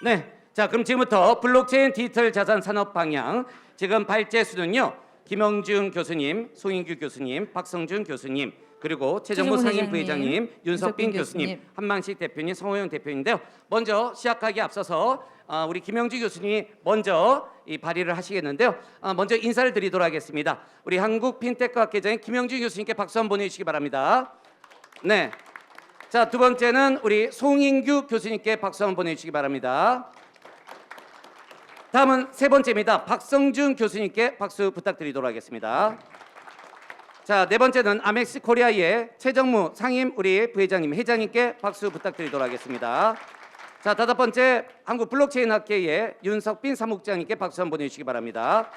네, 자 그럼 지금부터 블록체인 디지털 자산 산업 방향 지금 발제수는요 김영준 교수님, 송인규 교수님, 박성준 교수님 그리고 최정무 상임 부회장님, 윤석빈 교수님, 한망식 대표님, 성호영 대표인데요. 먼저 시작하기 앞서서 우리 김영준 교수님이 먼저 이 발의를 하시겠는데요. 먼저 인사를 드리도록 하겠습니다. 우리 한국 핀테크학회장인 김영준 교수님께 박수 한번 보내주시기 바랍니다. 네. 자, 두 번째는 우리 송인규 교수님께 박수 한번 보내주시기 바랍니다. 다음은 세 번째입니다. 박성준 교수님께 박수 부탁드리도록 하겠습니다. 자, 네 번째는 아멕스 코리아의 최정무 상임 우리 부회장님, 회장님께 박수 부탁드리도록 하겠습니다. 자, 다섯 번째 한국 블록체인 학회의 윤석빈 사무국장님께 박수 한번 보내주시기 바랍니다.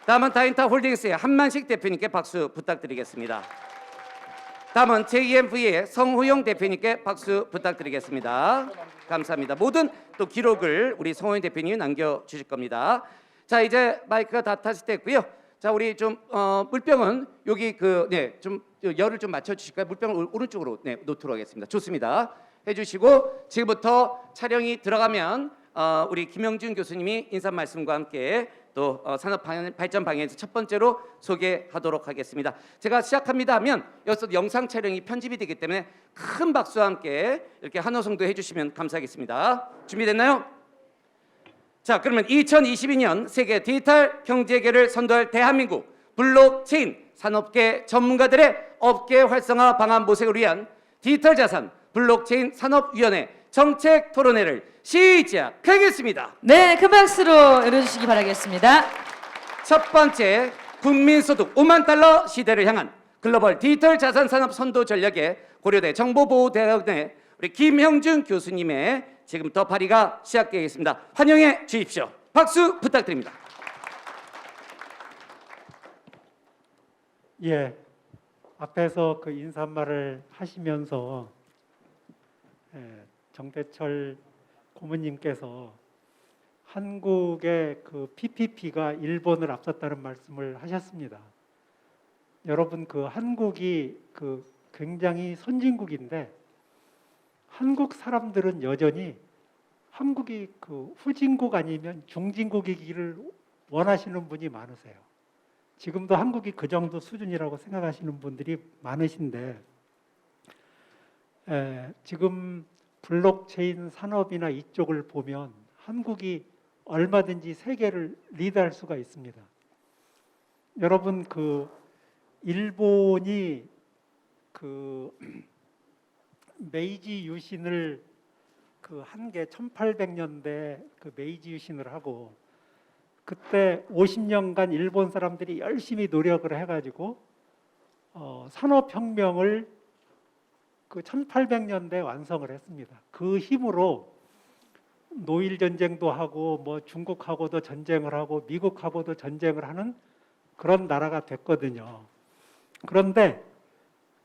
다음은 다인타 홀딩스의 한만식 대표님께 박수 부탁드리겠습니다. 다음은 JMV의 성호영 대표님께 박수 부탁드리겠습니다. 감사합니다. 모든 또 기록을 우리 성호영 대표님이 남겨주실 겁니다. 자, 이제 마이크가 다 타실 때고요. 자, 우리 좀 물병은 여기 좀 열을 좀 맞춰주실까요? 물병을 오른쪽으로 놓도록 하겠습니다. 좋습니다. 해주시고 지금부터 촬영이 들어가면 우리 김영준 교수님이 인사 말씀과 함께 또 산업 발전 방향에서 첫 번째로 소개하도록 하겠습니다. 제가 시작합니다 하면 여기서 영상 촬영이 편집이 되기 때문에 큰 박수와 함께 이렇게 환호성도 해주시면 감사하겠습니다. 준비됐나요? 자, 그러면 2022년 세계 디지털 경제계를 선도할 대한민국 블록체인 산업계 전문가들의 업계 활성화 방안 모색을 위한 디지털 자산 블록체인 산업위원회 정책 토론회를 시작하겠습니다. 네, 큰 박수로 열어주시기 바라겠습니다. 첫 번째, 국민소득 5만 달러 시대를 향한 글로벌 디지털 자산 산업 선도 전략의 고려대 정보보호대학원의 우리 김형준 교수님의 지금부터 발의가 시작되겠습니다. 환영해 주십시오. 박수 부탁드립니다. 예, 앞에서 그 인사말을 하시면서 정대철 고문님께서 한국의 그 PPP가 일본을 앞섰다는 말씀을 하셨습니다. 여러분, 그 한국이 그 굉장히 선진국인데 한국 사람들은 여전히 한국이 그 후진국 아니면 중진국이기를 원하시는 분이 많으세요. 지금도 한국이 그 정도 수준이라고 생각하시는 분들이 많으신데 지금 블록체인 산업이나 이쪽을 보면 한국이 얼마든지 세계를 리드할 수가 있습니다. 여러분, 그 일본이 그 메이지 유신을 그 한 게 1800년대 그 메이지 유신을 하고 그때 50년간 일본 사람들이 열심히 노력을 해가지고 산업혁명을 그 1800년대에 완성을 했습니다. 그 힘으로 노일 전쟁도 하고 뭐 중국하고도 전쟁을 하고 미국하고도 전쟁을 하는 그런 나라가 됐거든요. 그런데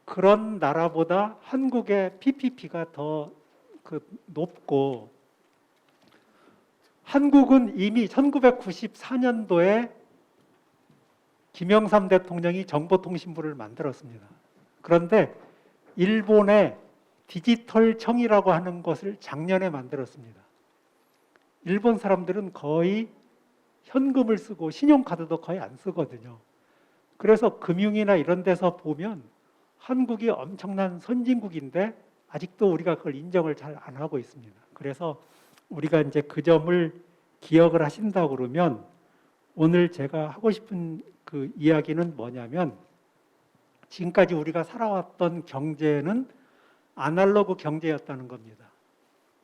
그런 나라보다 한국의 PPP가 더 그 높고 한국은 이미 1994년도에 김영삼 대통령이 정보통신부를 만들었습니다. 그런데 일본의 디지털청이라고 하는 것을 작년에 만들었습니다. 일본 사람들은 거의 현금을 쓰고 신용카드도 거의 안 쓰거든요. 그래서 금융이나 이런 데서 보면 한국이 엄청난 선진국인데 아직도 우리가 그걸 인정을 잘 안 하고 있습니다. 그래서 우리가 이제 그 점을 기억을 하신다 그러면 오늘 제가 하고 싶은 그 이야기는 뭐냐면 지금까지 우리가 살아왔던 경제는 아날로그 경제였다는 겁니다.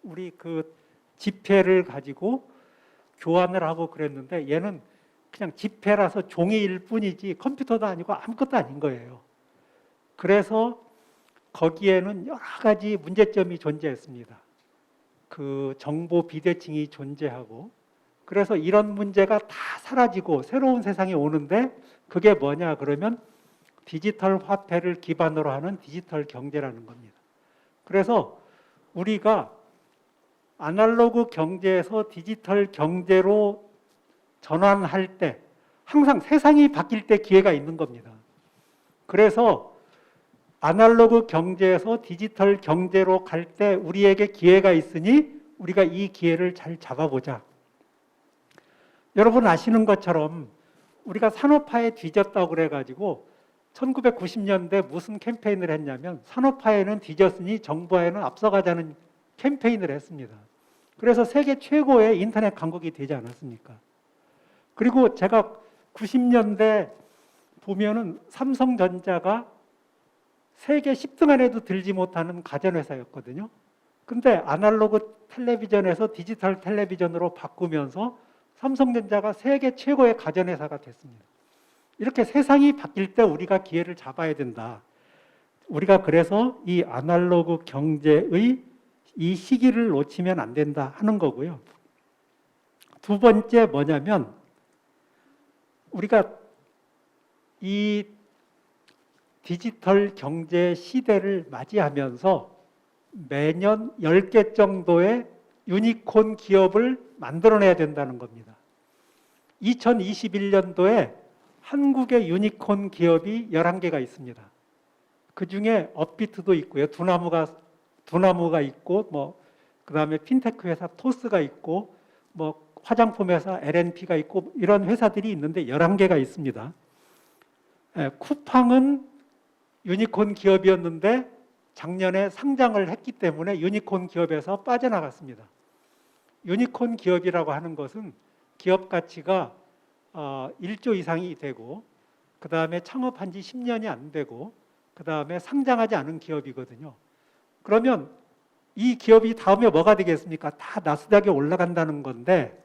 우리 그 지폐를 가지고 교환을 하고 그랬는데 얘는 그냥 지폐라서 종이일 뿐이지 컴퓨터도 아니고 아무것도 아닌 거예요. 그래서 거기에는 여러 가지 문제점이 존재했습니다. 그 정보 비대칭이 존재하고 그래서 이런 문제가 다 사라지고 새로운 세상이 오는데 그게 뭐냐 그러면 디지털 화폐를 기반으로 하는 디지털 경제라는 겁니다. 그래서 우리가 아날로그 경제에서 디지털 경제로 전환할 때 항상 세상이 바뀔 때 기회가 있는 겁니다. 그래서 아날로그 경제에서 디지털 경제로 갈 때 우리에게 기회가 있으니 우리가 이 기회를 잘 잡아보자. 여러분 아시는 것처럼 우리가 산업화에 뒤졌다고 그래가지고 1990년대 무슨 캠페인을 했냐면 산업화에는 뒤졌으니 정부화에는 앞서가자는 캠페인을 했습니다. 그래서 세계 최고의 인터넷 강국이 되지 않았습니까? 그리고 제가 90년대 보면은 삼성전자가 세계 10등 안에도 들지 못하는 가전회사였거든요. 근데 아날로그 텔레비전에서 디지털 텔레비전으로 바꾸면서 삼성전자가 세계 최고의 가전회사가 됐습니다. 이렇게 세상이 바뀔 때 우리가 기회를 잡아야 된다. 우리가 그래서 이 아날로그 경제의 이 시기를 놓치면 안 된다 하는 거고요. 두 번째 뭐냐면 우리가 이 디지털 경제 시대를 맞이하면서 매년 10개 정도의 유니콘 기업을 만들어내야 된다는 겁니다. 2021년도에 한국의 유니콘 기업이 11개가 있습니다. 그 중에 업비트도 있고요. 두나무가 있고, 그 다음에 핀테크 회사 토스가 있고, 화장품 회사 LNP가 있고, 이런 회사들이 있는데 11개가 있습니다. 쿠팡은 유니콘 기업이었는데 작년에 상장을 했기 때문에 유니콘 기업에서 빠져나갔습니다. 유니콘 기업이라고 하는 것은 기업 가치가 1조 이상이 되고 그 다음에 창업한 지 10년이 안 되고 그 다음에 상장하지 않은 기업이거든요. 그러면 이 기업이 다음에 뭐가 되겠습니까? 다 나스닥에 올라간다는 건데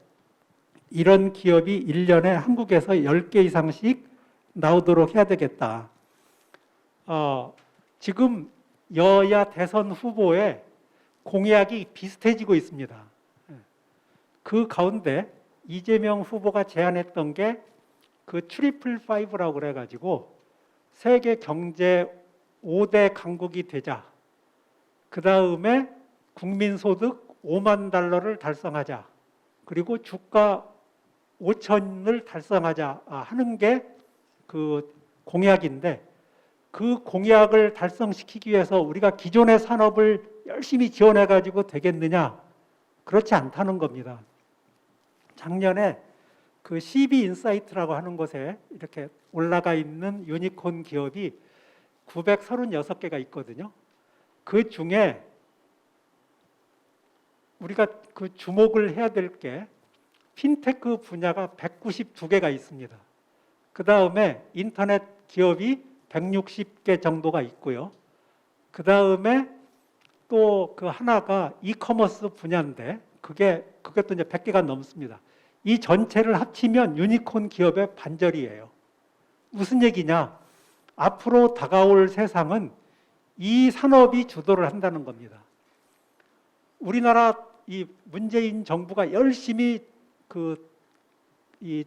이런 기업이 1년에 한국에서 10개 이상씩 나오도록 해야 되겠다. 지금 여야 대선 후보의 공약이 비슷해지고 있습니다. 그 가운데 이재명 후보가 제안했던 게 그 트리플 5라고 그래가지고 세계 경제 5대 강국이 되자. 그 다음에 국민소득 5만 달러를 달성하자. 그리고 주가 5천을 달성하자 하는 게 그 공약인데 그 공약을 달성시키기 위해서 우리가 기존의 산업을 열심히 지원해가지고 되겠느냐? 그렇지 않다는 겁니다. 작년에 그 CB인사이트라고 하는 곳에 이렇게 올라가 있는 유니콘 기업이 936개가 있거든요. 그 중에 우리가 그 주목을 해야 될 게 핀테크 분야가 192개가 있습니다. 그 다음에 인터넷 기업이 160개 정도가 있고요. 그 다음에 또 그 하나가 이커머스 분야인데 그것도 이제 100개가 넘습니다. 이 전체를 합치면 유니콘 기업의 반절이에요. 무슨 얘기냐? 앞으로 다가올 세상은 이 산업이 주도를 한다는 겁니다. 우리나라 이 문재인 정부가 열심히 이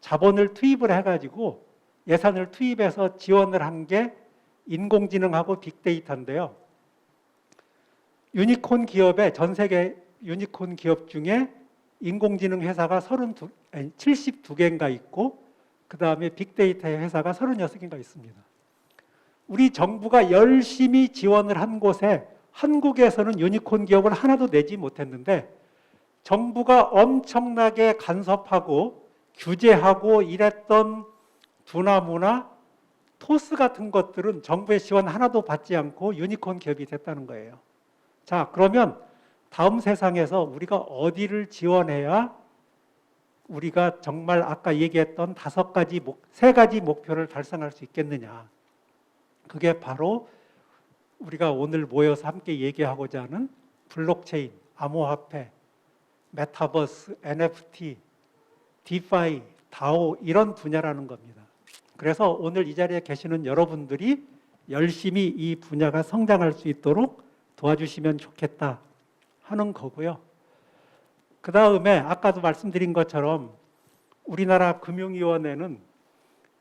자본을 투입을 해가지고 예산을 투입해서 지원을 한 게 인공지능하고 빅데이터인데요. 유니콘 기업의 전 세계 유니콘 기업 중에 인공지능 회사가 72개인가 있고 그 다음에 빅데이터의 회사가 36개인가 있습니다. 우리 정부가 열심히 지원을 한 곳에 한국에서는 유니콘 기업을 하나도 내지 못했는데 정부가 엄청나게 간섭하고 규제하고 이랬던 두나무나 토스 같은 것들은 정부의 지원 하나도 받지 않고 유니콘 기업이 됐다는 거예요. 자, 그러면 다음 세상에서 우리가 어디를 지원해야 우리가 정말 아까 얘기했던 3가지 목표를 달성할 수 있겠느냐. 그게 바로 우리가 오늘 모여서 함께 얘기하고자 하는 블록체인, 암호화폐, 메타버스, NFT, 디파이, 다오 이런 분야라는 겁니다. 그래서 오늘 이 자리에 계시는 여러분들이 열심히 이 분야가 성장할 수 있도록 도와주시면 좋겠다 하는 거고요. 그 다음에 아까도 말씀드린 것처럼 우리나라 금융위원회는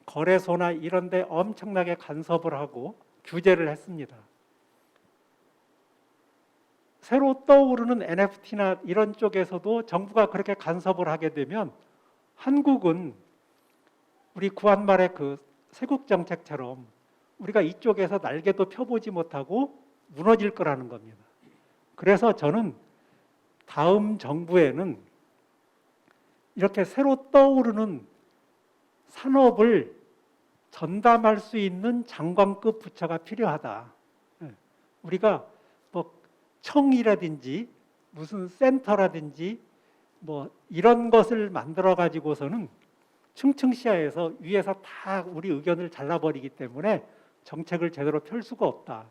거래소나 이런 데 엄청나게 간섭을 하고 규제를 했습니다. 새로 떠오르는 NFT나 이런 쪽에서도 정부가 그렇게 간섭을 하게 되면 한국은 우리 구한말의 그 세국 정책처럼 우리가 이쪽에서 날개도 펴보지 못하고 무너질 거라는 겁니다. 그래서 저는 다음 정부에는 이렇게 새로 떠오르는 산업을 전담할 수 있는 장관급 부처가 필요하다. 예. 우리가 뭐 청이라든지 무슨 센터라든지 뭐 이런 것을 만들어 가지고서는 층층시야에서 위에서 다 우리 의견을 잘라버리기 때문에 정책을 제대로 펼 수가 없다.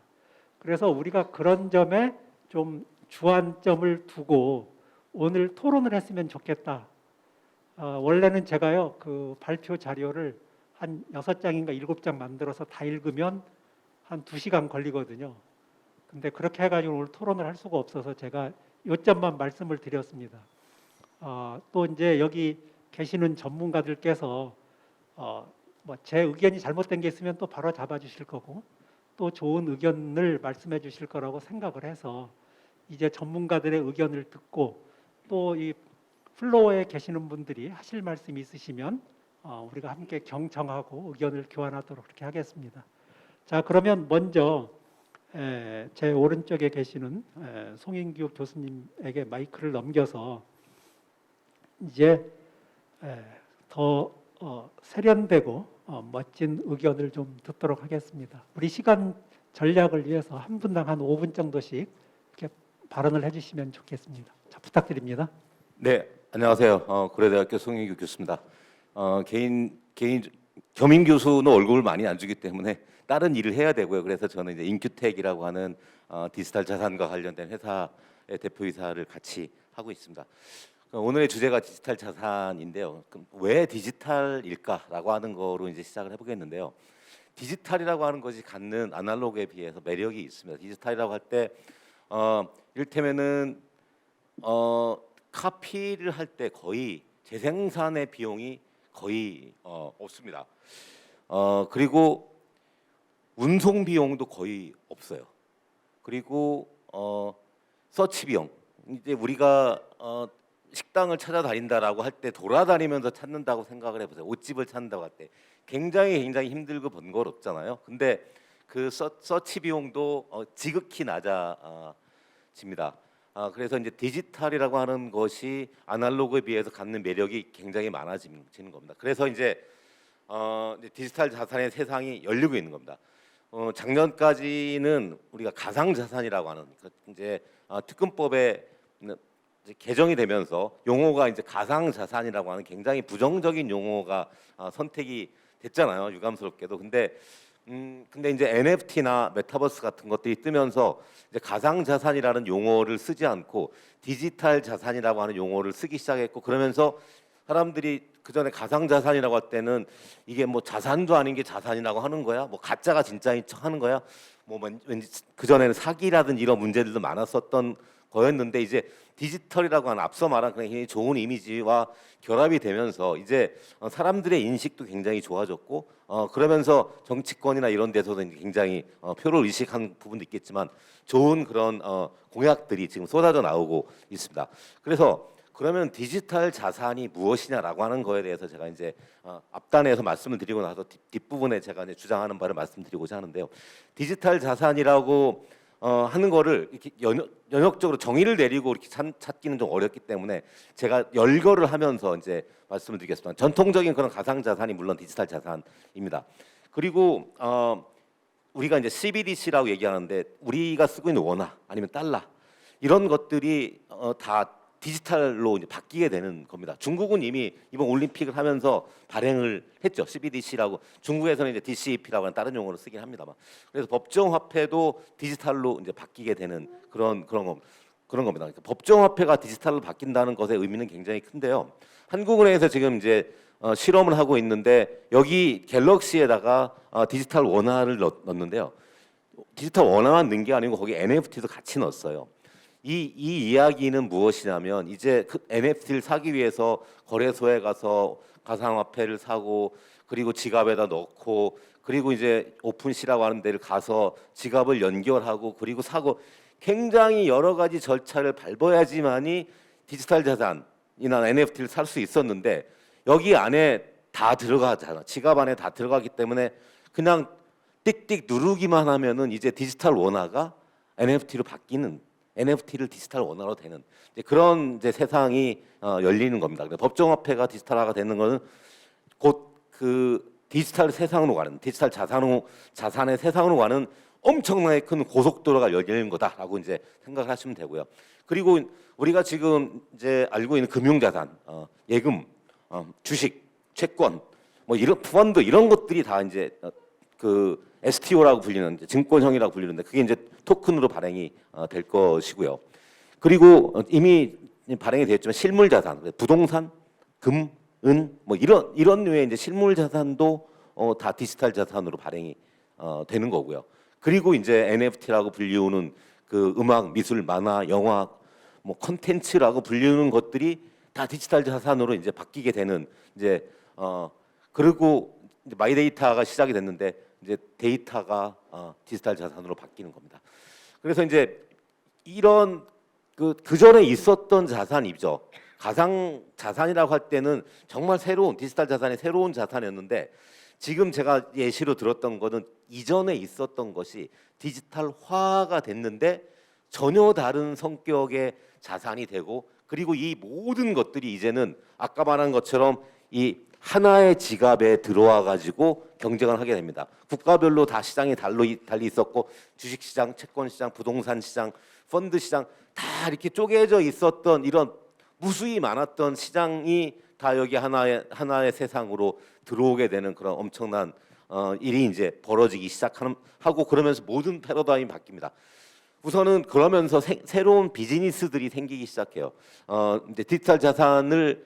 그래서 우리가 그런 점에 좀 주안점을 두고 오늘 토론을 했으면 좋겠다. 원래는 제가요 그 발표 자료를 한 6장인가 7장 만들어서 다 읽으면 한 2시간 걸리거든요. 근데 그렇게 해가지고 오늘 토론을 할 수가 없어서 제가 요점만 말씀을 드렸습니다. 또 이제 여기 계시는 전문가들께서 뭐 제 의견이 잘못된 게 있으면 또 바로 잡아주실 거고 또 좋은 의견을 말씀해 주실 거라고 생각을 해서 이제 전문가들의 의견을 듣고 또 이 플로어에 계시는 분들이 하실 말씀이 있으시면 우리가 함께 경청하고 의견을 교환하도록 그렇게 하겠습니다. 자, 그러면 먼저 제 오른쪽에 계시는 송인규 교수님에게 마이크를 넘겨서 이제 더 세련되고 멋진 의견을 좀 듣도록 하겠습니다. 우리 시간 전략을 위해서 한 분당 한 5분 정도씩 이렇게 발언을 해주시면 좋겠습니다. 자, 부탁드립니다. 네, 안녕하세요. 고려대학교 송인규 교수입니다. 개인 겸임 교수는 월급을 많이 안 주기 때문에 다른 일을 해야 되고요. 그래서 저는 이제 인큐텍이라고 하는 디지털 자산과 관련된 회사의 대표이사를 같이 하고 있습니다. 오늘의 주제가 디지털 자산인데요. 그럼 왜 디지털일까라고 하는 거로 이제 시작을 해보겠는데요. 디지털이라고 하는 것이 갖는 아날로그에 비해서 매력이 있습니다. 디지털이라고 할 때 이를테면은 카피를 할 때 거의 재생산의 비용이 거의 없습니다. 그리고 운송 비용도 거의 없어요. 그리고 서치 비용, 이제 우리가 식당을 찾아다닌다라고 할 때 돌아다니면서 찾는다고 생각을 해보세요. 옷집을 찾는다고 할 때 굉장히 힘들고 번거롭잖아요. 근데 그 서치 비용도 지극히 낮아집니다. 그래서 이제 디지털이라고 하는 것이 아날로그에 비해서 갖는 매력이 굉장히 많아지는 겁니다. 그래서 이제 디지털 자산의 세상이 열리고 있는 겁니다. 작년까지는 우리가 가상 자산이라고 하는 이제 특검법에 이제 개정이 되면서 용어가 이제 가상 자산이라고 하는 굉장히 부정적인 용어가 선택이 됐잖아요. 유감스럽게도. 근데 이제 NFT나 메타버스 같은 것들이 뜨면서 이제 가상 자산이라는 용어를 쓰지 않고 디지털 자산이라고 하는 용어를 쓰기 시작했고, 그러면서 사람들이 그 전에 가상 자산이라고 할 때는 이게 뭐 자산도 아닌 게 자산이라고 하는 거야, 뭐 가짜가 진짜인 척 하는 거야, 뭐 왠지 그 전에는 사기라든지 이런 문제들도 많았었던 거였는데, 이제 디지털이라고 하는 앞서 말한 그냥 굉장히 좋은 이미지와 결합이 되면서 이제 사람들의 인식도 굉장히 좋아졌고, 그러면서 정치권이나 이런 데서도 굉장히 표를 의식한 부분도 있겠지만 좋은 그런 공약들이 지금 쏟아져 나오고 있습니다. 그래서 그러면 디지털 자산이 무엇이냐라고 하는 거에 대해서 제가 이제 앞단에서 말씀을 드리고 나서 뒷부분에 제가 이제 주장하는 바를 말씀드리고자 하는데요. 디지털 자산이라고 하는 거를 이렇게 연역적으로 정의를 내리고 이렇게 찾기는 좀 어렵기 때문에 제가 열거를 하면서 이제 말씀을 드리겠습니다. 전통적인 그런 가상 자산이 물론 디지털 자산입니다. 그리고 우리가 이제 CBDC라고 얘기하는데 우리가 쓰고 있는 원화 아니면 달러 이런 것들이 다 디지털로 이제 바뀌게 되는 겁니다. 중국은 이미 이번 올림픽을 하면서 발행을 했죠. CBDC라고. 중국에서는 이제 DCEP라고 하는 다른 용어로 쓰긴 합니다만. 그래서 법정 화폐도 디지털로 이제 바뀌게 되는 그런 겁니다. 그러니까 법정 화폐가 디지털로 바뀐다는 것의 의미는 굉장히 큰데요. 한국은행에서 지금 이제 실험을 하고 있는데 여기 갤럭시에다가 디지털 원화를 넣었는데요. 디지털 원화만 넣은 게 아니고 거기 NFT도 같이 넣었어요. 이 이야기는 무엇이냐면 이제 그 NFT를 사기 위해서 거래소에 가서 가상화폐를 사고 그리고 지갑에다 넣고 그리고 이제 오픈시라고 하는 데를 가서 지갑을 연결하고 그리고 사고 굉장히 여러 가지 절차를 밟아야지만이 디지털 자산이나 NFT를 살 수 있었는데 여기 안에 다 들어가잖아. 지갑 안에 다 들어가기 때문에 그냥 띡띡 누르기만 하면은 이제 디지털 원화가 NFT로 바뀌는 NFT를 디지털 원화로 되는 이제 그런 이제 세상이 열리는 겁니다. 그래서 법정화폐가 디지털화가 되는 것은 곧 그 디지털 세상으로 가는 디지털 자산의 세상으로 가는 엄청나게 큰 고속도로가 열리는 거다라고 이제 생각을 하시면 되고요. 그리고 우리가 지금 이제 알고 있는 금융자산, 예금, 주식, 채권, 뭐 이런 펀드 이런 것들이 다 이제 그 STO라고 불리는 이제 증권형이라고 불리는데 그게 이제 토큰으로 발행이 될 것이고요. 그리고 이미 발행이 되었지만 실물 자산, 부동산, 금, 은 뭐 이런 류의 이제 실물 자산도 다 디지털 자산으로 발행이 되는 거고요. 그리고 이제 NFT라고 불리우는 그 음악, 미술, 만화, 영화, 뭐 콘텐츠라고 불리우는 것들이 다 디지털 자산으로 이제 바뀌게 되는 이제 그리고 이제 마이데이터가 시작이 됐는데 이제 데이터가 디지털 자산으로 바뀌는 겁니다. 그래서 이제 이런 그 전에 있었던 자산이죠. 가상 자산이라고 할 때는 정말 새로운 디지털 자산이 새로운 자산이었는데 지금 제가 예시로 들었던 거는 이전에 있었던 것이 디지털화가 됐는데 전혀 다른 성격의 자산이 되고 그리고 이 모든 것들이 이제는 아까 말한 것처럼 이 하나의 지갑에 들어와 가지고 경쟁을 하게 됩니다. 국가별로 다 시장이 달리 있었고 주식시장, 채권시장, 부동산 시장, 펀드 시장 다 이렇게 쪼개져 있었던 이런 무수히 많았던 시장이 다 여기 하나의 세상으로 들어오게 되는 그런 엄청난 일이 이제 벌어지기 하고 그러면서 모든 패러다임이 바뀝니다. 우선은 그러면서 새로운 비즈니스들이 생기기 시작해요. 이제 디지털 자산의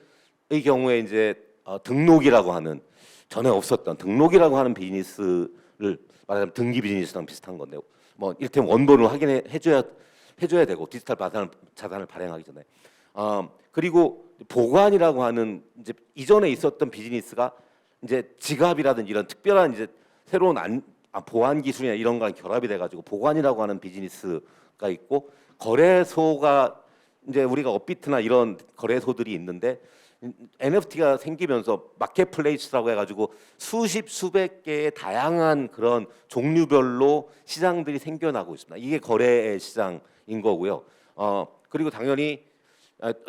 경우에 이제 등록이라고 하는 전에 없었던 등록이라고 하는 비즈니스를 말하자면 등기 비즈니스랑 비슷한 건데 뭐 이를테면 원본을 해줘야 되고 디지털 자산을 발행하기 전에 그리고 보관이라고 하는 이제 이전에 있었던 비즈니스가 이제 지갑이라든지 이런 특별한 이제 새로운 보안 기술이나 이런 거랑 결합이 돼가지고 보관이라고 하는 비즈니스가 있고 거래소가 이제 우리가 업비트나 이런 거래소들이 있는데 NFT가 생기면서 마켓플레이스라고 해가지고 수백 개의 다양한 그런 종류별로 시장들이 생겨나고 있습니다. 이게 거래의 시장인 거고요. 그리고 당연히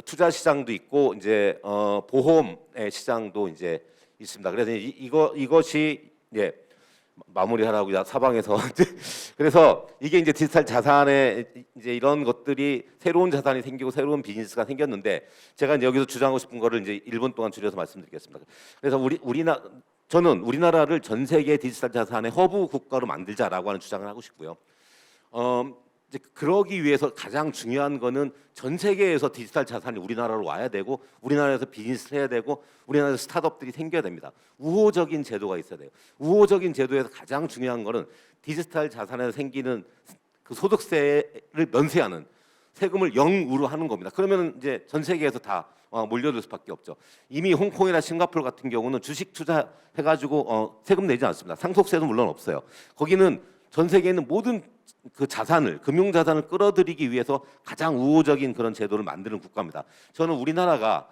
투자 시장도 있고 이제 보험의 시장도 이제 있습니다. 그래서 이것이 이제 마무리하라고 사방에서 그래서 이게 이제 디지털 자산에 이제 이런 것들이 새로운 자산이 생기고 새로운 비즈니스가 생겼는데 제가 이제 여기서 주장하고 싶은 거를 이제 1분 동안 줄여서 말씀드리겠습니다. 그래서 저는 우리나라를 전 세계 디지털 자산의 허브 국가로 만들자라고 하는 주장을 하고 싶고요. 이제 그러기 위해서 가장 중요한 거는 전 세계에서 디지털 자산이 우리나라로 와야 되고 우리나라에서 비즈니스를 해야 되고 우리나라에서 스타트업들이 생겨야 됩니다. 우호적인 제도가 있어야 돼요. 우호적인 제도에서 가장 중요한 거는 디지털 자산에서 생기는 그 소득세를 면세하는 세금을 0으로 하는 겁니다. 그러면 이제 전 세계에서 다 몰려들 수밖에 없죠. 이미 홍콩이나 싱가포르 같은 경우는 주식 투자해가지고 세금 내지 않습니다. 상속세도 물론 없어요. 거기는 전 세계에 있는 모든 그 자산을 금융 자산을 끌어들이기 위해서 가장 우호적인 그런 제도를 만드는 국가입니다. 저는 우리나라가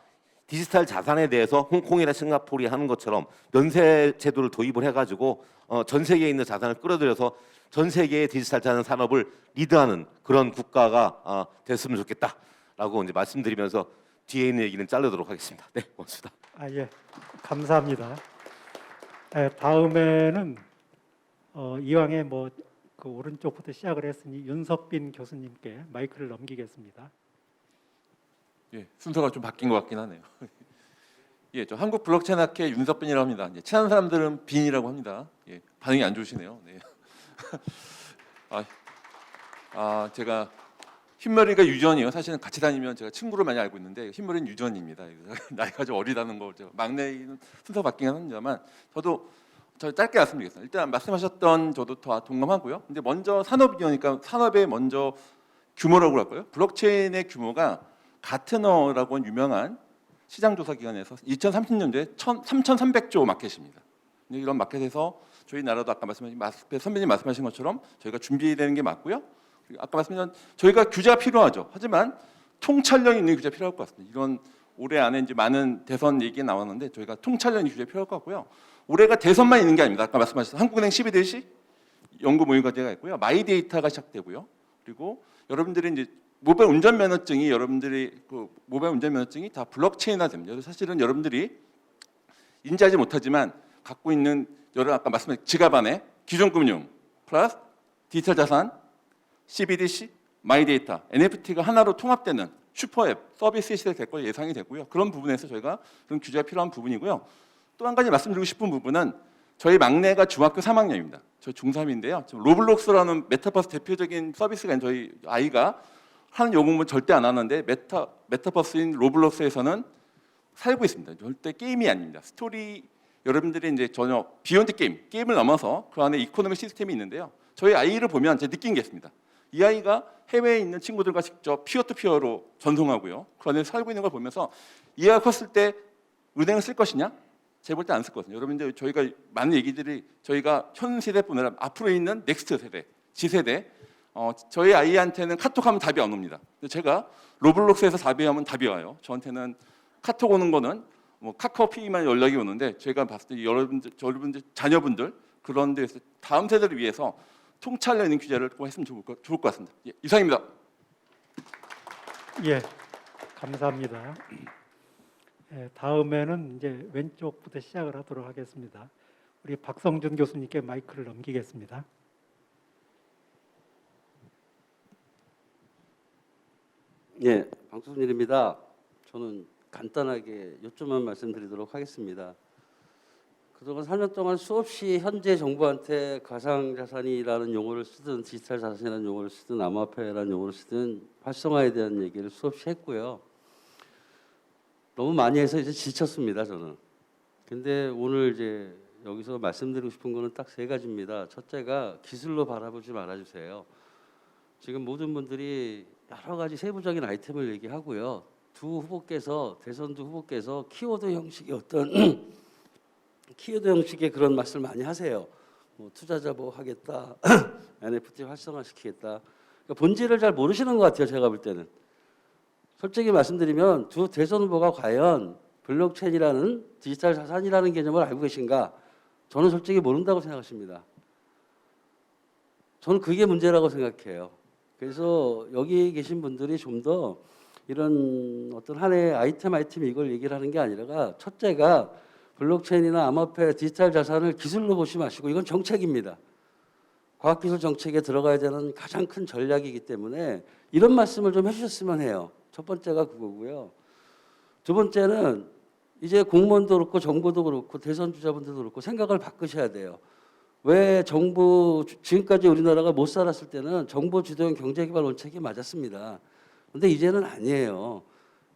디지털 자산에 대해서 홍콩이나 싱가포르이 하는 것처럼 면세 제도를 도입을 해가지고 전 세계에 있는 자산을 끌어들여서 전 세계의 디지털 자산 산업을 리드하는 그런 국가가 됐으면 좋겠다라고 이제 말씀드리면서 뒤에 있는 얘기는 자르도록 하겠습니다. 네, 고맙습니다. 예, 감사합니다. 다음에는 이왕에 뭐 그 오른쪽부터 시작을 했으니 윤석빈 교수님께 마이크를 넘기겠습니다. 예, 순서가 좀 바뀐 것 같긴 하네요. 예, 저 한국 블록체인 학회 윤석빈이라고 합니다. 예, 친한 사람들은 빈이라고 합니다. 예, 반응이 안 좋으시네요. 네. 제가 흰머리가 유전이요. 사실은 같이 다니면 제가 친구를 많이 알고 있는데 흰머리는 유전입니다. 나이가 좀 어리다는 거 막내는 순서 바뀌긴 합니다만 저 짧게 말씀드리겠습니다. 일단 말씀하셨던 저도 다 동감하고요. 근데 먼저 산업이니까 산업의 먼저 규모라고 할까요? 블록체인의 규모가 가트너라고 하는 유명한 시장조사기관에서 2030년도에 3,300조 마켓입니다. 이런 마켓에서 저희 나라도 아까 선배님 말씀하신 것처럼 저희가 준비되는 게 맞고요. 그리고 아까 말씀드린 저희가 규제가 필요하죠. 하지만 통찰력 있는 규제가 필요할 것 같습니다. 이런 올해 안에 이제 많은 대선 얘기 나왔는데 저희가 통찰력 있는 규제 필요할 것 같고요. 올해가 대선만 있는 게 아닙니다. 아까 말씀하셨던 한국은행 12대시 연구 모의고사가 있고요. 마이데이터가 시작되고요. 그리고 여러분들이 이제 모바일 운전면허증이 여러분들이 그 모바일 운전면허증이 다 블록체인화 됩니다. 그래서 사실은 여러분들이 인지하지 못하지만 갖고 있는 여러 아까 말씀드린 지갑 안에 기존 금융 플러스 디지털 자산, CBDC, 마이데이터, NFT가 하나로 통합되는 슈퍼앱 서비스 시대가 될 걸로 예상이 되고요. 그런 부분에서 저희가 그런 규제가 필요한 부분이고요. 또 한 가지 말씀드리고 싶은 부분은 저희 막내가 중학교 3학년입니다. 저 중3인데요. 지금 로블록스라는 메타버스 대표적인 서비스가 있는 저희 아이가 하는 요금은 절대 안 하는데 메타버스인 로블록스에서는 살고 있습니다. 절대 게임이 아닙니다. 스토리 여러분들이 이제 전혀 비욘드 게임을 넘어서 그 안에 이코노미 시스템이 있는데요. 저희 아이를 보면 제가 느낀 게 있습니다. 이 아이가 해외에 있는 친구들과 직접 피어투피어로 전송하고요. 그 안에 살고 있는 걸 보면서 이 아이가 컸을 때 은행을 쓸 것이냐? 제가 볼 때 안 쓸 거거든요. 여러분들 저희가 많은 얘기들이 저희가 현 세대뿐 아니라 앞으로 있는 넥스트 세대, G세대 저희 아이한테는 카톡하면 답이 안 옵니다. 근데 제가 로블록스에서 답이 와요. 저한테는 카톡 오는 거는 뭐 카카오피만 연락이 오는데 제가 봤을 때 여러분들 자녀분들 그런 데서 다음 세대를 위해서 통찰력 있는 규제를 꼭 했으면 좋을 것 같습니다. 예, 이상입니다. 예, 감사합니다. 예, 다음에는 이제 왼쪽부터 시작을 하도록 하겠습니다. 우리 박성준 교수님께 마이크를 넘기겠습니다. 예, 방송일입니다. 저는 간단하게 요점만 말씀드리도록 하겠습니다. 그동안 3년 동안 수없이 현재 정부한테 가상자산이라는 용어를 쓰든 디지털 자산이라는 용어를 쓰든 암호화폐라는 용어를 쓰든 활성화에 대한 얘기를 수없이 했고요. 너무 많이 해서 이제 지쳤습니다, 저는. 근데 오늘 이제 여기서 말씀드리고 싶은 거는 딱 세 가지입니다. 첫째가 기술로 바라보지 말아주세요. 지금 모든 분들이 여러 가지 세부적인 아이템을 얘기하고요. 대선 두 후보께서 키워드 형식의 어떤 키워드 형식의 그런 말씀을 많이 하세요. 뭐 투자자 보호하겠다, NFT 활성화시키겠다. 그러니까 본질을 잘 모르시는 것 같아요. 제가 볼 때는. 솔직히 말씀드리면 두 대선 후보가 과연 블록체인이라는 디지털 자산이라는 개념을 알고 계신가? 저는 솔직히 모른다고 생각하십니다. 저는 그게 문제라고 생각해요. 그래서 여기 계신 분들이 좀 더 이런 어떤 하나의 아이템 이걸 얘기를 하는 게 아니라 첫째가 블록체인이나 암호화폐 디지털 자산을 기술로 보지 마시고 이건 정책입니다. 과학기술 정책에 들어가야 되는 가장 큰 전략이기 때문에 이런 말씀을 좀 해주셨으면 해요. 첫 번째가 그거고요. 두 번째는 이제 공무원도 그렇고 정부도 그렇고 대선 주자분들도 그렇고 생각을 바꾸셔야 돼요. 왜 지금까지 우리나라가 못 살았을 때는 정부 주도형 경제개발 원칙이 맞았습니다. 근데 이제는 아니에요.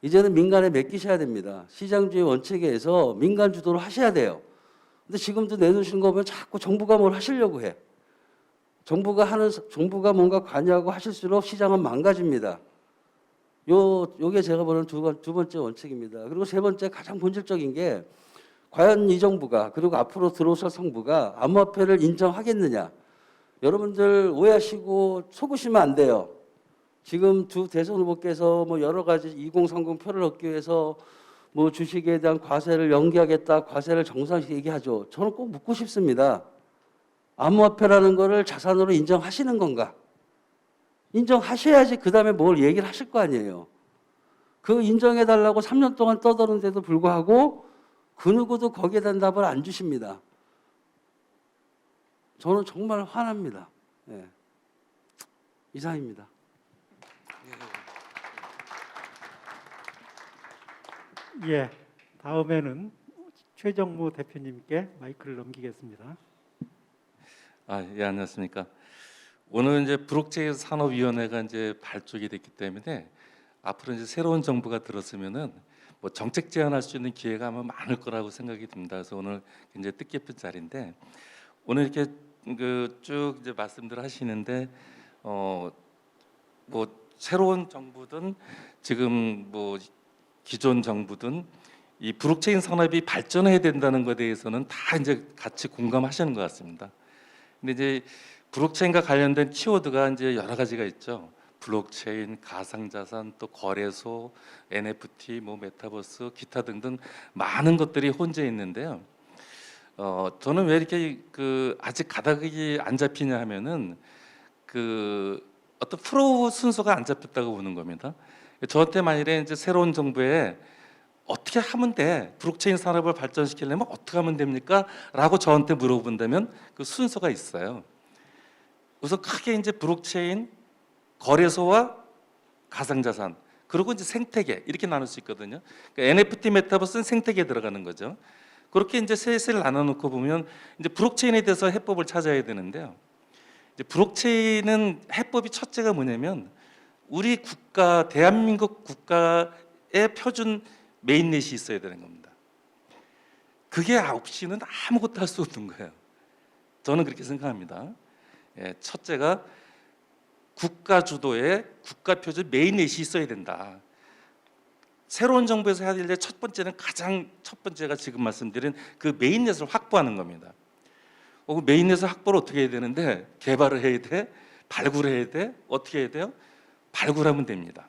이제는 민간에 맡기셔야 됩니다. 시장주의 원칙에 의해서 민간 주도로 하셔야 돼요. 근데 지금도 내놓으시는 거 보면 자꾸 정부가 뭘 하시려고 해. 정부가 뭔가 관여하고 하실수록 시장은 망가집니다. 요게 제가 보는 두 번째 원칙입니다. 그리고 세 번째 가장 본질적인 게 과연 이 정부가 그리고 앞으로 들어설 정부가 암호화폐를 인정하겠느냐. 여러분들 오해하시고 속으시면 안 돼요. 지금 두 대선 후보께서 뭐 여러 가지 2030 표를 얻기 위해서 뭐 주식에 대한 과세를 연기하겠다, 과세를 정상식 얘기하죠. 저는 꼭 묻고 싶습니다. 암호화폐라는 거를 자산으로 인정하시는 건가? 인정하셔야지 그 다음에 뭘 얘기를 하실 거 아니에요. 그 인정해달라고 3년 동안 떠드는데도 불구하고 그 누구도 거기에 대한 답을 안 주십니다. 저는 정말 화납니다. 네. 이상입니다. 예, 다음에는 최정무 대표님께 마이크를 넘기겠습니다. 예, 안녕하십니까. 오늘 이제 블록체인 산업위원회가 이제 발족이 됐기 때문에 앞으로 이제 새로운 정부가 들었으면은 뭐 정책 제안할 수 있는 기회가 아마 많을 거라고 생각이 듭니다. 그래서 오늘 굉장히 뜻깊은 자리인데 오늘 이렇게 쭉 이제 말씀들 하시는데 뭐 새로운 정부든 지금 뭐 기존 정부든 이 블록체인 산업이 발전해야 된다는 것에 대해서는 다 이제 같이 공감하시는 것 같습니다. 근데 이제 블록체인과 관련된 키워드가 이제 여러 가지가 있죠. 블록체인, 가상자산, 또 거래소, NFT, 뭐 메타버스, 기타 등등 많은 것들이 혼재 있는데요. 저는 왜 이렇게 아직 가닥이 안 잡히냐 하면은 어떤 프로 순서가 안 잡혔다고 보는 겁니다. 저한테 만일에 이제 새로운 정부에 어떻게 하면 돼? 블록체인 산업을 발전시키려면 어떻게 하면 됩니까? 라고 저한테 물어본다면 그 순서가 있어요. 우선 크게 이제 블록체인, 거래소와 가상자산, 그리고 이제 생태계 이렇게 나눌 수 있거든요. 그러니까 NFT 메타버스는 생태계에 들어가는 거죠. 그렇게 이제 셋을 나눠놓고 보면 이제 블록체인에 대해서 해법을 찾아야 되는데요. 이제 블록체인은 해법이 첫째가 뭐냐면 우리 국가, 대한민국 국가의 표준 메인넷이 있어야 되는 겁니다. 그게 없이는 아무것도 할 수 없는 거예요. 저는 그렇게 생각합니다. 예, 첫째가 국가 주도의 국가 표준 메인넷이 있어야 된다. 새로운 정부에서 해야 될 첫 번째는 가장 첫 번째가 지금 말씀드린 그 메인넷을 확보하는 겁니다. 그 메인넷을 확보를 어떻게 해야 되는데 개발을 해야 돼? 발굴해야 돼? 어떻게 해야 돼요? 발굴하면 됩니다.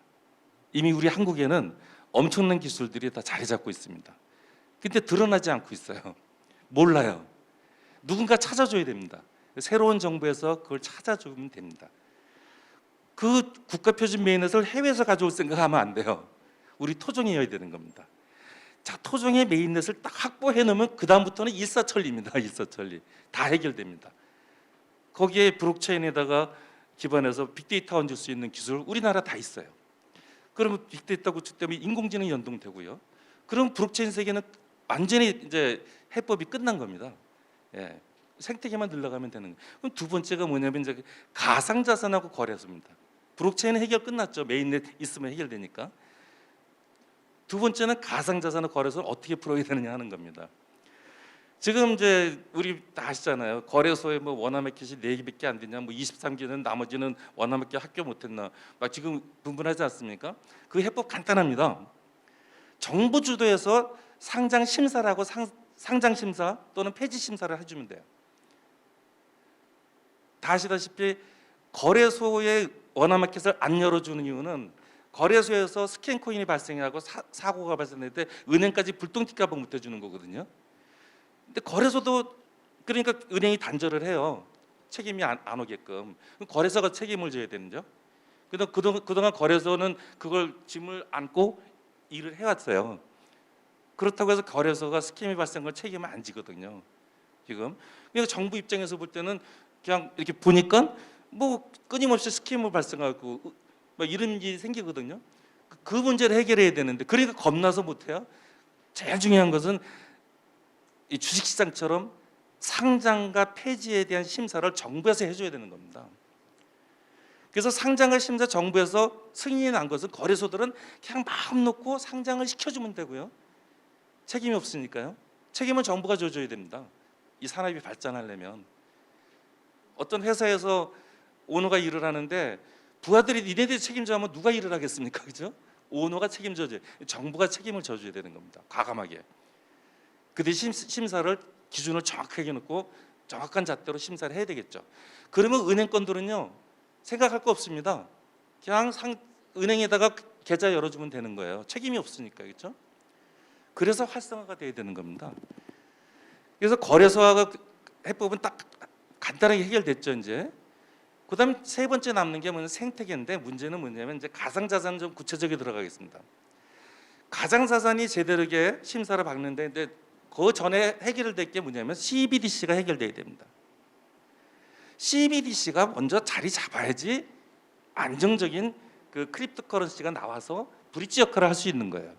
이미 우리 한국에는 엄청난 기술들이 다 자리 잡고 있습니다. 근데 드러나지 않고 있어요. 몰라요. 누군가 찾아줘야 됩니다. 새로운 정부에서 그걸 찾아주면 됩니다. 그 국가 표준 메인넷을 해외에서 가져올 생각하면 안 돼요. 우리 토종이어야 되는 겁니다. 자, 토종의 메인넷을 딱 확보해 놓으면 그 다음부터는 일사천리입니다. 일사천리 다 해결됩니다. 거기에 블록체인에다가 기반해서 빅데이터 얹을 수 있는 기술 우리나라 다 있어요. 그러면 빅데이터 구축 때문에 인공지능 연동되고요. 그럼 블록체인 세계는 완전히 이제 해법이 끝난 겁니다. 예, 생태계만 늘려가면 되는 거예요. 그럼 두 번째가 뭐냐면 이제 가상자산하고 거래소입니다. 블록체인은 해결 끝났죠. 메인넷 있으면 해결되니까. 두 번째는 가상자산과 거래소를 어떻게 풀어야 되느냐 하는 겁니다. 지금 이제 우리 다 아시잖아요. 거래소에 뭐 원화마켓이 4개밖에 안 되냐, 뭐 23개는 나머지는 원화마켓 합격 못했나, 막 지금 분분하지 않습니까? 그 해법 간단합니다. 정부 주도에서 상장 심사라고 상장 심사 또는 폐지 심사를 해주면 돼요. 다 아시다시피 거래소의 원화마켓을 안 열어주는 이유는 거래소에서 스캔 코인이 발생하고 사고가 발생할 때 은행까지 불똥 튀까봐 못 해주는 거거든요. 근데 거래소도 그러니까 은행이 단절을 해요. 책임이 안 오게끔. 그럼 거래소가 책임을 져야 되는죠. 그동안 거래소는 그걸 짐을 안고 일을 해왔어요. 그렇다고 해서 거래소가 스캠이 발생한 걸 책임을 안 지거든요. 지금 그러니까 정부 입장에서 볼 때는 그냥 이렇게 보니까 뭐 끊임없이 스캠을 발생하고 막 이런 일이 생기거든요. 그 문제를 해결해야 되는데 그러니까 겁나서 못해요. 제일 중요한 것은 이 주식시장처럼 상장과 폐지에 대한 심사를 정부에서 해줘야 되는 겁니다. 그래서 상장과 심사 정부에서 승인이 난 것은 거래소들은 그냥 마음 놓고 상장을 시켜주면 되고요. 책임이 없으니까요. 책임은 정부가 져줘야 됩니다. 이 산업이 발전하려면. 어떤 회사에서 오너가 일을 하는데 부하들이 니네들이 책임져 하면 누가 일을 하겠습니까? 그죠? 오너가 책임져줘요. 정부가 책임을 져줘야 되는 겁니다. 과감하게. 그 대신 심사를 기준을 정확하게 놓고 정확한 잣대로 심사를 해야 되겠죠. 그러면 은행권들은요 생각할 거 없습니다. 그냥 은행에다가 계좌 열어주면 되는 거예요. 책임이 없으니까. 그렇죠? 그래서 활성화가 돼야 되는 겁니다. 그래서 거래소와 해법은 딱 간단하게 해결됐죠. 이제 그다음 세 번째 남는 게 뭐냐면 생태계인데 문제는 뭐냐면 이제 가상자산 좀 구체적으로 들어가겠습니다. 가상자산이 제대로 심사를 받는데 이제 그 전에 해결될 게 뭐냐면 CBDC가 해결돼야 됩니다. CBDC가 먼저 자리 잡아야지 안정적인 그 크립토 커런시가 나와서 브릿지 역할을 할 수 있는 거예요.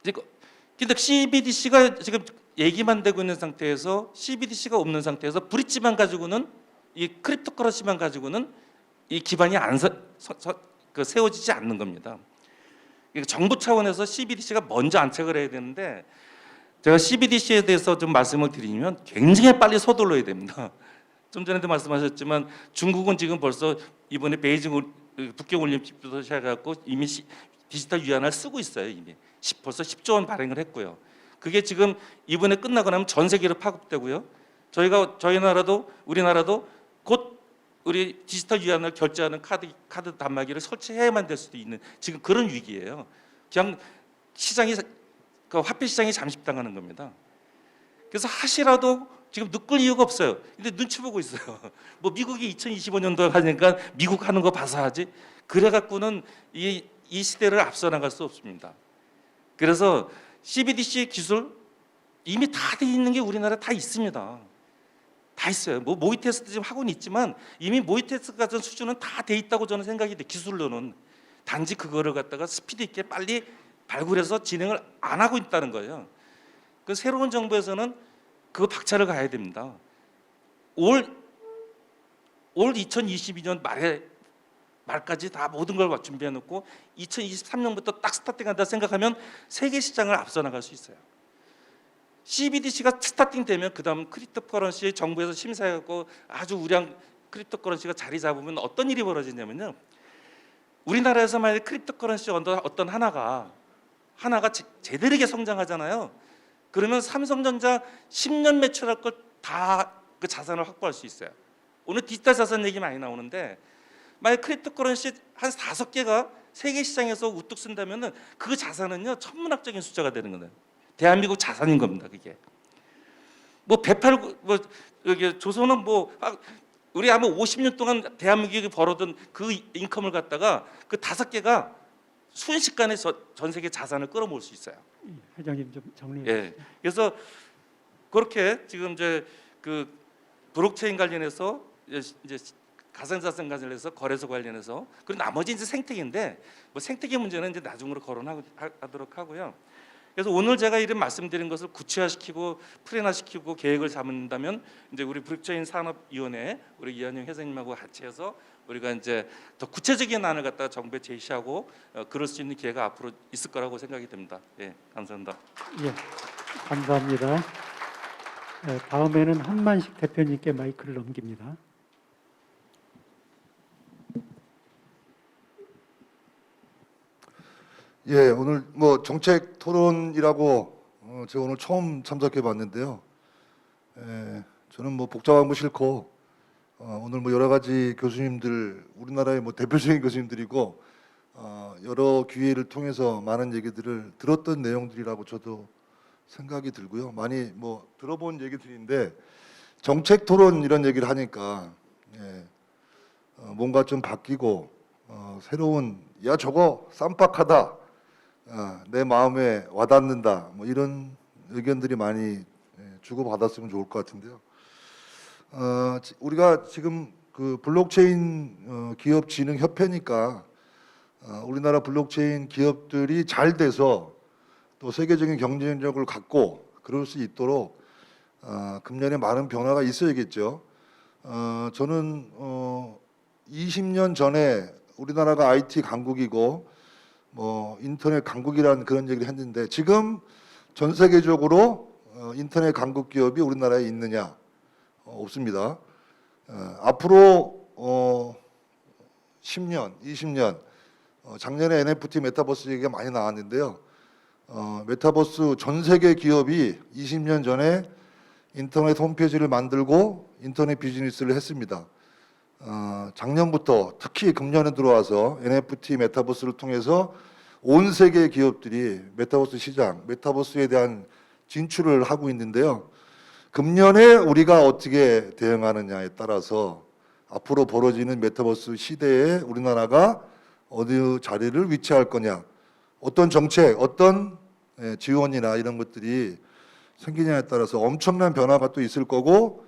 근데 CBDC가 지금 얘기만 되고 있는 상태에서 CBDC가 없는 상태에서 브릿지만 가지고는 이 크립토 커런시만 가지고는 이 기반이 세워지지 않는 겁니다. 정부 차원에서 CBDC가 먼저 안착을 해야 되는데 제가 CBDC에 대해서 좀 말씀을 드리면 굉장히 빨리 서둘러야 됩니다. 좀 전에도 말씀하셨지만 중국은 지금 벌써 이번에 베이징 북경 올림픽부터 시작해갖고 이미 디지털 위안화를 쓰고 있어요. 이미 벌써 10조 원 발행을 했고요. 그게 지금 이번에 끝나고 나면 전 세계로 파급되고요. 저희 나라도 우리나라도 곧 우리 디지털 위안화를 결제하는 카드 단말기를 설치해야만 될 수도 있는 지금 그런 위기예요. 그냥 시장이 화폐 시장이 잠식당하는 겁니다. 그래서 하시라도 지금 눕을 이유가 없어요. 근데 눈치 보고 있어요. 뭐 미국이 2025년도 하니까 미국 하는 거 봐서 하지. 그래 갖고는 이 시대를 앞서 나갈 수 없습니다. 그래서 CBDC 기술 이미 다 돼 있는 게 우리나라 다 있습니다. 다 있어요. 뭐 모의 테스트 지금 하고는 있지만 이미 모의 테스트 같은 수준은 다 돼 있다고 저는 생각이 돼. 기술로는 단지 그거를 갖다가 스피드 있게 빨리 발굴해서 진행을 안 하고 있다는 거예요. 그 새로운 정부에서는 그 박차를 가야 됩니다. 올 2022년 말까지 다 모든 걸 준비해 놓고 2023년부터 딱 스타팅한다 생각하면 세계 시장을 앞서 나갈 수 있어요. CBDC가 스타팅되면 그다음 크립토커런시 정부에서 심사해갖고 아주 우량 크립토커런시가 자리 잡으면 어떤 일이 벌어지냐면요. 우리나라에서 만약 크립토커런시 어떤 하나가 제대로게 성장하잖아요. 그러면 삼성전자 10년 매출할 걸 다 그 자산을 확보할 수 있어요. 오늘 디지털 자산 얘기 많이 나오는데 만약 크립토커런시 한 5개가 세계 시장에서 우뚝 쓴다면은 그 자산은요 천문학적인 숫자가 되는 거예요. 대한민국 자산인 겁니다. 그게 뭐 여기 조선은 우리 아마 50년 동안 대한민국이 벌어둔 그 인컴을 갖다가 그 5개가 순식간에 전 세계 자산을 끌어모을 수 있어요. 회장님 좀 정리해 예. 그래서 그렇게 지금 이제 그 블록체인 관련해서 이제 가상자산 관련해서 거래소 관련해서 그리고 나머지 이제 생태계인데 뭐 생태계 문제는 이제 나중으로 거론하도록 하고요. 그래서 오늘 제가 이런 말씀드린 것을 구체화시키고 풀현화시키고 계획을 잡는다면 이제 우리 블록체인 산업위원회 우리 이한영 회장님하고 같이 해서 우리가 이제 더 구체적인 안을 갖다가 정부에 제시하고 그럴 수 있는 기회가 앞으로 있을 거라고 생각이 됩니다. 예, 감사합니다. 예, 감사합니다. 다음에는 한만식 대표님께 마이크를 넘깁니다. 예, 오늘 뭐 정책 토론이라고 제가 오늘 처음 참석해 봤는데요. 저는 뭐 복잡한 거 싫고 오늘 뭐 여러 가지 교수님들 우리나라의 뭐 대표적인 교수님들이고 여러 기회를 통해서 많은 얘기들을 들었던 내용들이라고 저도 생각이 들고요. 많이 뭐 들어본 얘기들인데 정책 토론 이런 얘기를 하니까 뭔가 좀 바뀌고 새로운 야 저거 쌈박하다. 내 마음에 와닿는다. 뭐 이런 의견들이 많이 주고받았으면 좋을 것 같은데요. 우리가 지금 그 블록체인 기업진흥협회니까 우리나라 블록체인 기업들이 잘 돼서 또 세계적인 경쟁력을 갖고 그럴 수 있도록 금년에 많은 변화가 있어야겠죠. 저는 20년 전에 우리나라가 IT 강국이고 뭐 인터넷 강국이라는 그런 얘기를 했는데 지금 전 세계적으로 인터넷 강국 기업이 우리나라에 있느냐? 없습니다. 앞으로 10년, 20년 작년에 NFT 메타버스 얘기가 많이 나왔는데요. 메타버스 전 세계 기업이 20년 전에 인터넷 홈페이지를 만들고 인터넷 비즈니스를 했습니다. 작년부터 특히 금년에 들어와서 NFT 메타버스를 통해서 온 세계 기업들이 메타버스 시장, 메타버스에 대한 진출을 하고 있는데요. 금년에 우리가 어떻게 대응하느냐에 따라서 앞으로 벌어지는 메타버스 시대에 우리나라가 어느 자리를 위치할 거냐, 어떤 정책, 어떤 지원이나 이런 것들이 생기냐에 따라서 엄청난 변화가 또 있을 거고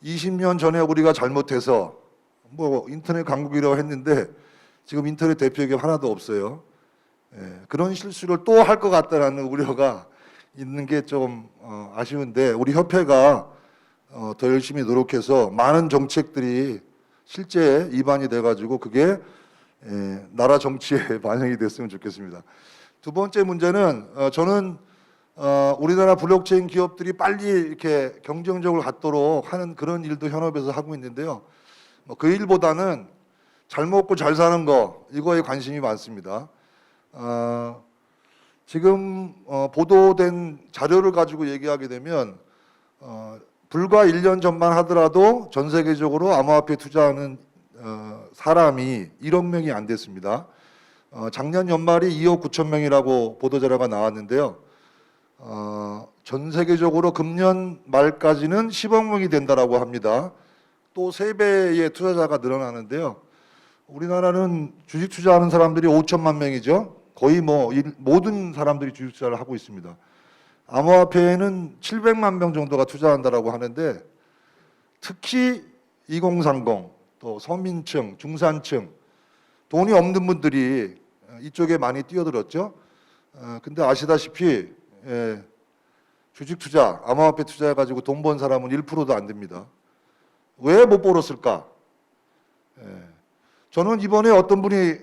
20년 전에 우리가 잘못해서 뭐 인터넷 강국이라고 했는데 지금 인터넷 대표기업 하나도 없어요. 그런 실수를 또 할 것 같다라는 우려가 있는 게 좀 아쉬운데 우리 협회가 더 열심히 노력해서 많은 정책들이 실제 입안이 돼가지고 그게 나라 정치에 반영이 됐으면 좋겠습니다. 두 번째 문제는 저는 우리나라 블록체인 기업들이 빨리 이렇게 경쟁력을 갖도록 하는 그런 일도 현업에서 하고 있는데요. 그 일보다는 잘 먹고 잘 사는 거 이거에 관심이 많습니다. 지금 보도된 자료를 가지고 얘기하게 되면 불과 1년 전만 하더라도 전 세계적으로 암호화폐에 투자하는 사람이 1억 명이 안 됐습니다. 작년 연말이 2억 9천 명이라고 보도 자료가 나왔는데요. 전 세계적으로 금년 말까지는 10억 명이 된다라고 합니다. 또 3배의 투자자가 늘어나는데요. 우리나라는 주식 투자하는 사람들이 5천만 명이죠. 거의 뭐 모든 사람들이 주식 투자를 하고 있습니다. 암호화폐에는 700만 명 정도가 투자한다라고 하는데 특히 2030, 또 서민층, 중산층, 돈이 없는 분들이 이쪽에 많이 뛰어들었죠. 근데 아시다시피 주식 투자, 암호화폐 투자해가지고 돈 번 사람은 1%도 안 됩니다. 왜 못 벌었을까? 저는 이번에 어떤 분이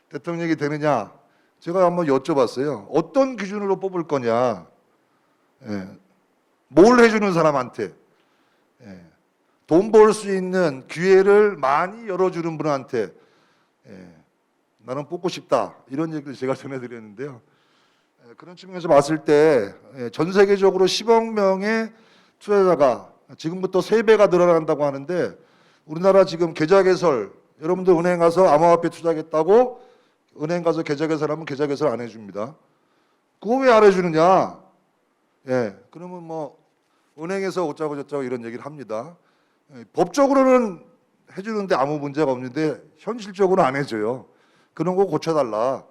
대통령이 되느냐, 제가 한번 여쭤봤어요. 어떤 기준으로 뽑을 거냐? 뭘 해주는 사람한테, 돈 벌 수 있는 기회를 많이 열어주는 분한테 나는 뽑고 싶다, 이런 얘기를 제가 전해드렸는데요. 그런 측면에서 봤을 때 전 세계적으로 10억 명의 투자자가 지금부터 3배가 늘어난다고 하는데, 우리나라 지금 계좌 개설, 여러분들 은행 가서 암호화폐 투자하겠다고 은행 가서 계좌 개설하면 계좌 개설 안 해줍니다. 그거 왜 안 해주느냐? 그러면 뭐 은행에서 어쩌고 저쩌고 이런 얘기를 합니다. 법적으로는 해주는데 아무 문제가 없는데 현실적으로 안 해줘요. 그런 거 고쳐달라.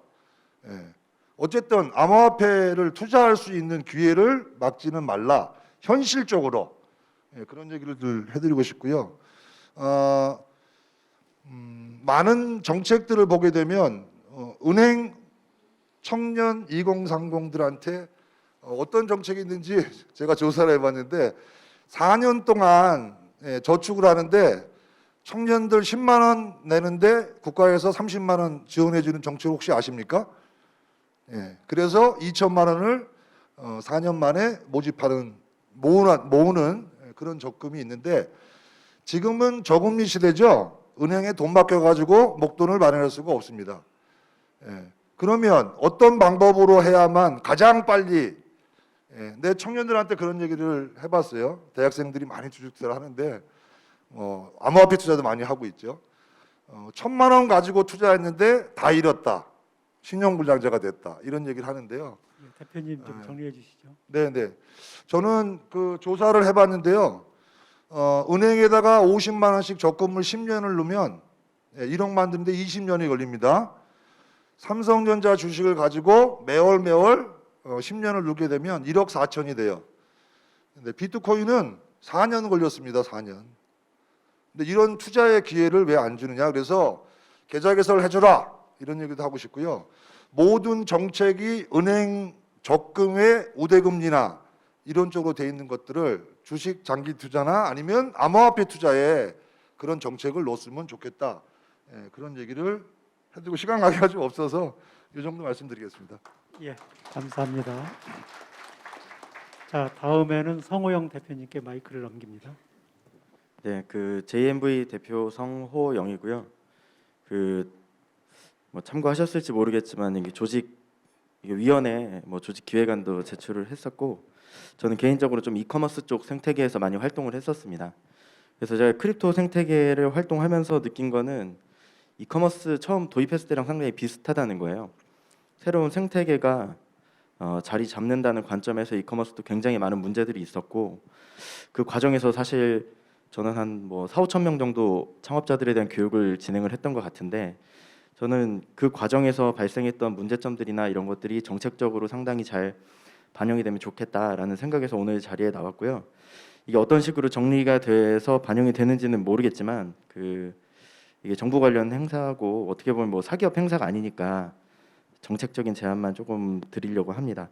어쨌든 암호화폐를 투자할 수 있는 기회를 막지는 말라. 현실적으로 그런 얘기를 해드리고 싶고요. 많은 정책들을 보게 되면 은행 청년 2030들한테 어떤 정책이 있는지 제가 조사를 해봤는데 4년 동안 저축을 하는데 청년들 10만 원 내는데 국가에서 30만 원 지원해 주는 정책 혹시 아십니까? 그래서 2천만 원을 4년 만에 모으는 그런 적금이 있는데, 지금은 저금리 시대죠. 은행에 돈 맡겨가지고 목돈을 마련할 수가 없습니다. 그러면 어떤 방법으로 해야만 가장 빨리, 내 청년들한테 그런 얘기를 해봤어요. 대학생들이 많이 주식 투자를 하는데 암호화폐 투자도 많이 하고 있죠. 1,000만 원 가지고 투자했는데 다 잃었다, 신용불량자가 됐다, 이런 얘기를 하는데요. 대표님 좀 정리해 주시죠. 네네. 저는 그 조사를 해봤는데요. 은행에다가 50만 원씩 적금을 10년을 넣으면 1억 만드는데 20년이 걸립니다. 삼성전자 주식을 가지고 매월 10년을 넣게 되면 1억 4천이 돼요. 근데 비트코인은 4년 걸렸습니다. 4년. 근데 이런 투자의 기회를 왜 안 주느냐? 그래서 계좌 개설을 해줘라, 이런 얘기도 하고 싶고요. 모든 정책이 은행 적금의 우대금리나 이런 쪽으로 돼 있는 것들을 주식 장기 투자나 아니면 암호화폐 투자에 그런 정책을 넣었으면 좋겠다. 그런 얘기를 해드리고, 시간 관계가 좀 없어서 이 정도 말씀드리겠습니다. 예, 감사합니다. 자, 다음에는 성호영 대표님께 마이크를 넘깁니다. 네, 그 JMV 대표 성호영이고요. 뭐 참고하셨을지 모르겠지만 이게 이게 위원회 조직 기획안도 제출을 했었고, 저는 개인적으로 좀 이커머스 쪽 생태계에서 많이 활동을 했었습니다. 그래서 제가 크립토 생태계를 활동하면서 느낀 거는 이커머스 처음 도입했을 때랑 상당히 비슷하다는 거예요. 새로운 생태계가 자리 잡는다는 관점에서 이커머스도 굉장히 많은 문제들이 있었고, 그 과정에서 사실 저는 한 4, 5천 명 정도 창업자들에 대한 교육을 진행을 했던 것 같은데, 저는 그 과정에서 발생했던 문제점들이나 이런 것들이 정책적으로 상당히 잘 반영이 되면 좋겠다라는 생각에서 오늘 자리에 나왔고요. 이게 어떤 식으로 정리가 돼서 반영이 되는지는 모르겠지만 이게 정부 관련 행사고 어떻게 보면 사기업 행사가 아니니까 정책적인 제안만 조금 드리려고 합니다.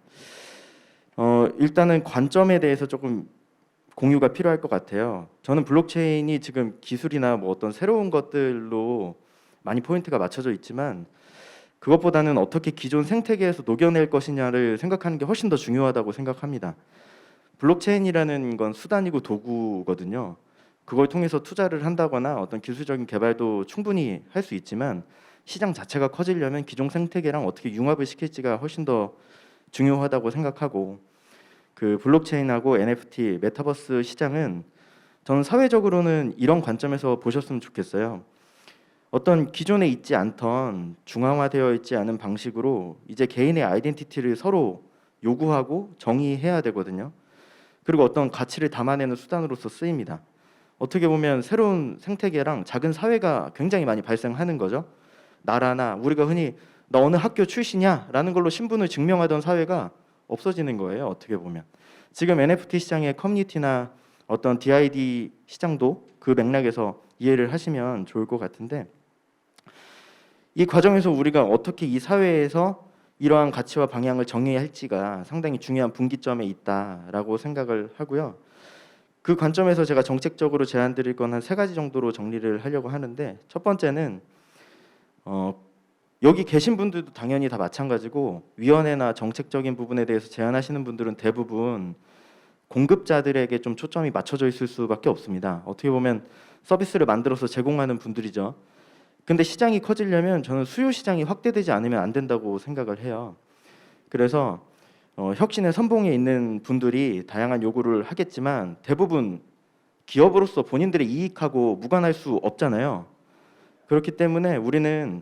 일단은 관점에 대해서 조금 공유가 필요할 것 같아요. 저는 블록체인이 지금 기술이나 어떤 새로운 것들로 많이 포인트가 맞춰져 있지만, 그것보다는 어떻게 기존 생태계에서 녹여낼 것이냐를 생각하는 게 훨씬 더 중요하다고 생각합니다. 블록체인이라는 건 수단이고 도구거든요. 그걸 통해서 투자를 한다거나 어떤 기술적인 개발도 충분히 할 수 있지만, 시장 자체가 커지려면 기존 생태계랑 어떻게 융합을 시킬지가 훨씬 더 중요하다고 생각하고, 그 블록체인하고 NFT, 메타버스 시장은 저는 사회적으로는 이런 관점에서 보셨으면 좋겠어요. 어떤 기존에 있지 않던 중앙화되어 있지 않은 방식으로 이제 개인의 아이덴티티를 서로 요구하고 정의해야 되거든요. 그리고 어떤 가치를 담아내는 수단으로서 쓰입니다. 어떻게 보면 새로운 생태계랑 작은 사회가 굉장히 많이 발생하는 거죠. 나라나 우리가 흔히 너 어느 학교 출신이야라는 걸로 신분을 증명하던 사회가 없어지는 거예요. 어떻게 보면 지금 NFT 시장의 커뮤니티나 어떤 DID 시장도 그 맥락에서 이해를 하시면 좋을 것 같은데, 이 과정에서 우리가 어떻게 이 사회에서 이러한 가치와 방향을 정해야 할지가 상당히 중요한 분기점에 있다라고 생각을 하고요. 그 관점에서 제가 정책적으로 제안드릴 건 한 3가지 정도로 정리를 하려고 하는데, 첫 번째는 여기 계신 분들도 당연히 다 마찬가지고 위원회나 정책적인 부분에 대해서 제안하시는 분들은 대부분 공급자들에게 좀 초점이 맞춰져 있을 수밖에 없습니다. 어떻게 보면 서비스를 만들어서 제공하는 분들이죠. 근데 시장이 커지려면 저는 수요 시장이 확대되지 않으면 안 된다고 생각을 해요. 그래서 혁신의 선봉에 있는 분들이 다양한 요구를 하겠지만 대부분 기업으로서 본인들의 이익하고 무관할 수 없잖아요. 그렇기 때문에 우리는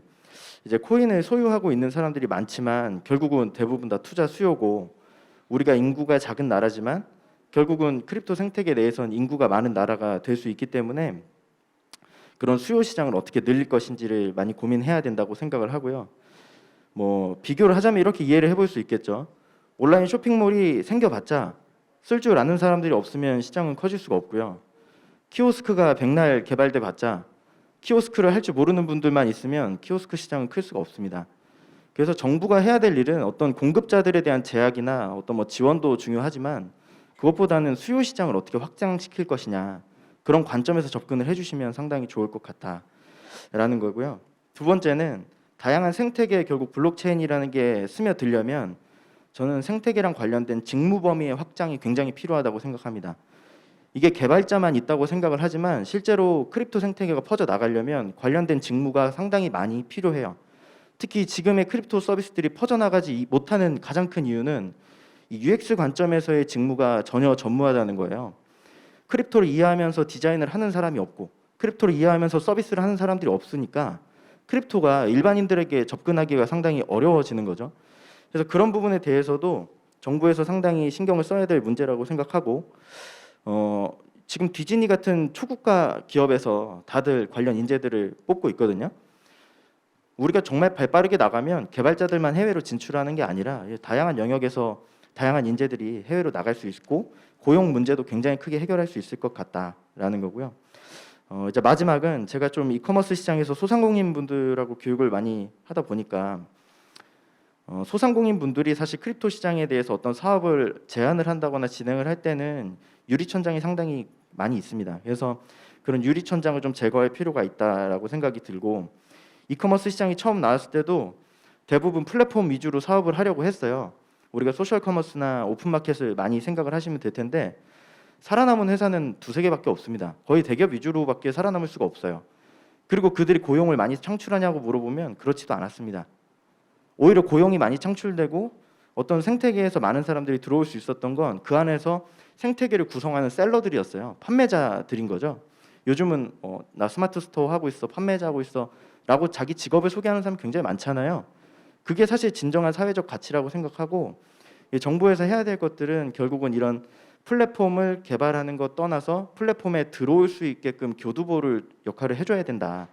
이제 코인을 소유하고 있는 사람들이 많지만 결국은 대부분 다 투자 수요고, 우리가 인구가 작은 나라지만 결국은 크립토 생태계 내에선 인구가 많은 나라가 될 수 있기 때문에 그런 수요 시장을 어떻게 늘릴 것인지를 많이 고민해야 된다고 생각을 하고요. 뭐 비교를 하자면 이렇게 이해를 해볼 수 있겠죠. 온라인 쇼핑몰이 생겨봤자 쓸 줄 아는 사람들이 없으면 시장은 커질 수가 없고요. 키오스크가 백날 개발돼 봤자 키오스크를 할 줄 모르는 분들만 있으면 키오스크 시장은 클 수가 없습니다. 그래서 정부가 해야 될 일은 어떤 공급자들에 대한 제약이나 어떤 뭐 지원도 중요하지만 그것보다는 수요 시장을 어떻게 확장시킬 것이냐, 그런 관점에서 접근을 해주시면 상당히 좋을 것 같다라는 거고요. 두 번째는 다양한 생태계에 결국 블록체인이라는 게 스며들려면 저는 생태계랑 관련된 직무 범위의 확장이 굉장히 필요하다고 생각합니다. 이게 개발자만 있다고 생각을 하지만 실제로 크립토 생태계가 퍼져 나가려면 관련된 직무가 상당히 많이 필요해요. 특히 지금의 크립토 서비스들이 퍼져나가지 못하는 가장 큰 이유는 이 UX 관점에서의 직무가 전혀 전무하다는 거예요. 크립토를 이해하면서 디자인을 하는 사람이 없고 크립토를 이해하면서 서비스를 하는 사람들이 없으니까 크립토가 일반인들에게 접근하기가 상당히 어려워지는 거죠. 그래서 그런 부분에 대해서도 정부에서 상당히 신경을 써야 될 문제라고 생각하고, 지금 디즈니 같은 초국가 기업에서 다들 관련 인재들을 뽑고 있거든요. 우리가 정말 발빠르게 나가면 개발자들만 해외로 진출하는 게 아니라 다양한 영역에서 다양한 인재들이 해외로 나갈 수 있고 고용 문제도 굉장히 크게 해결할 수 있을 것 같다라는 거고요. 이제 마지막은 제가 좀 이커머스 시장에서 소상공인 분들하고 교육을 많이 하다 보니까 소상공인 분들이 사실 크립토 시장에 대해서 어떤 사업을 제안을 한다거나 진행을 할 때는 유리천장이 상당히 많이 있습니다. 그래서 그런 유리천장을 좀 제거할 필요가 있다라고 생각이 들고, 이커머스 시장이 처음 나왔을 때도 대부분 플랫폼 위주로 사업을 하려고 했어요. 우리가 소셜 커머스나 오픈마켓을 많이 생각을 하시면 될 텐데 살아남은 회사는 2-3개밖에 없습니다. 거의 대기업 위주로밖에 살아남을 수가 없어요. 그리고 그들이 고용을 많이 창출하냐고 물어보면 그렇지도 않았습니다. 오히려 고용이 많이 창출되고 어떤 생태계에서 많은 사람들이 들어올 수 있었던 건 그 안에서 생태계를 구성하는 셀러들이었어요. 판매자들인 거죠. 요즘은 나 스마트 스토어 하고 있어, 판매자 하고 있어 라고 자기 직업을 소개하는 사람 굉장히 많잖아요. 그게 사실 진정한 사회적 가치라고 생각하고, 정부에서 해야 될 것들은 결국은 이런 플랫폼을 개발하는 것 떠나서 플랫폼에 들어올 수 있게끔 교두보를 역할을 해줘야 된다.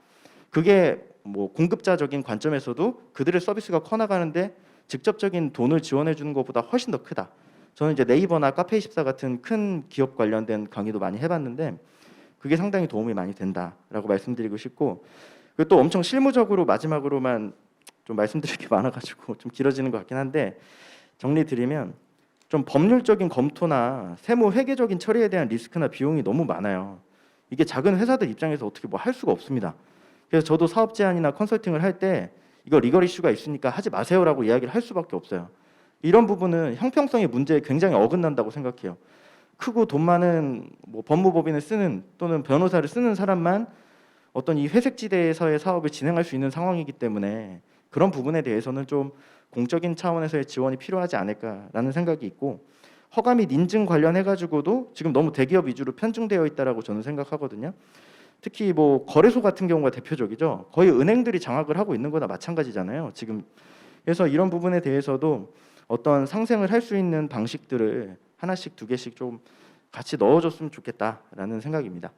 그게 뭐 공급자적인 관점에서도 그들의 서비스가 커나가는데 직접적인 돈을 지원해 주는 것보다 훨씬 더 크다. 저는 이제 네이버나 카페24 같은 큰 기업 관련된 강의도 많이 해봤는데 그게 상당히 도움이 많이 된다라고 말씀드리고 싶고, 그리고 또 엄청 실무적으로 마지막으로만 좀 말씀드릴 게 많아가지고 좀 길어지는 것 같긴 한데 정리드리면, 좀 법률적인 검토나 세무 회계적인 처리에 대한 리스크나 비용이 너무 많아요. 이게 작은 회사들 입장에서 어떻게 뭐 할 수가 없습니다. 그래서 저도 사업 제안이나 컨설팅을 할 때 이거 리걸 이슈가 있으니까 하지 마세요라고 이야기를 할 수밖에 없어요. 이런 부분은 형평성의 문제에 굉장히 어긋난다고 생각해요. 크고 돈 많은 뭐 법무법인을 쓰는 또는 변호사를 쓰는 사람만 어떤 이 회색지대에서의 사업을 진행할 수 있는 상황이기 때문에 그런 부분에 대해서는 좀 공적인 차원에서의 지원이 필요하지 않을까라는 생각이 있고, 허가 및 인증 관련해가지고도 지금 너무 대기업 위주로 편중되어 있다라고 저는 생각하거든요. 특히 뭐 거래소 같은 경우가 대표적이죠. 거의 은행들이 장악을 하고 있는 거나 마찬가지잖아요, 지금. 그래서 이런 부분에 대해서도 어떤 상생을 할 수 있는 방식들을 하나씩 두 개씩 좀 같이 넣어줬으면 좋겠다라는 생각입니다.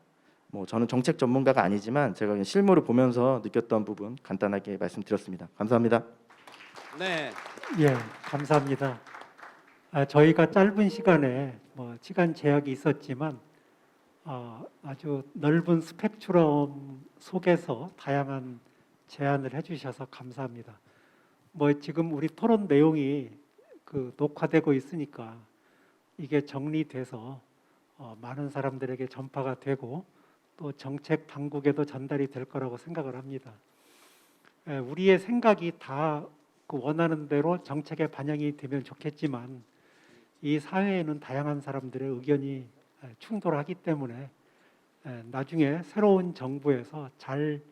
뭐 저는 정책 전문가가 아니지만 제가 그냥 실무를 보면서 느꼈던 부분 간단하게 말씀드렸습니다. 감사합니다. 네. 예, 감사합니다. 저희가 짧은 시간에 시간 제약이 있었지만 아주 넓은 스펙트럼 속에서 다양한 제안을 해주셔서 감사합니다. 지금 우리 토론 내용이 녹화되고 있으니까 이게 정리돼서 많은 사람들에게 전파가 되고 또 정책 당국에도 전달이 될 거라고 생각을 합니다. 우리의 생각이 다 원하는 대로 정책에 반영이 되면 좋겠지만 이 사회에는 다양한 사람들의 의견이 충돌하기 때문에 나중에 새로운 정부에서 잘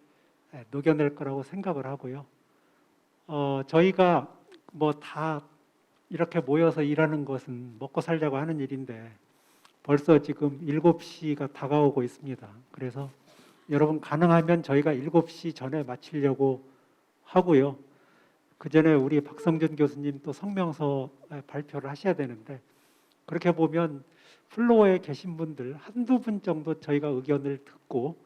녹여낼 거라고 생각을 하고요. 저희가 다 이렇게 모여서 일하는 것은 먹고 살자고 하는 일인데 벌써 지금 7시가 다가오고 있습니다. 그래서 여러분 가능하면 저희가 7시 전에 마치려고 하고요. 그 전에 우리 박성준 교수님 또 성명서 발표를 하셔야 되는데 그렇게 보면 플로어에 계신 분들 한두 분 정도 저희가 의견을 듣고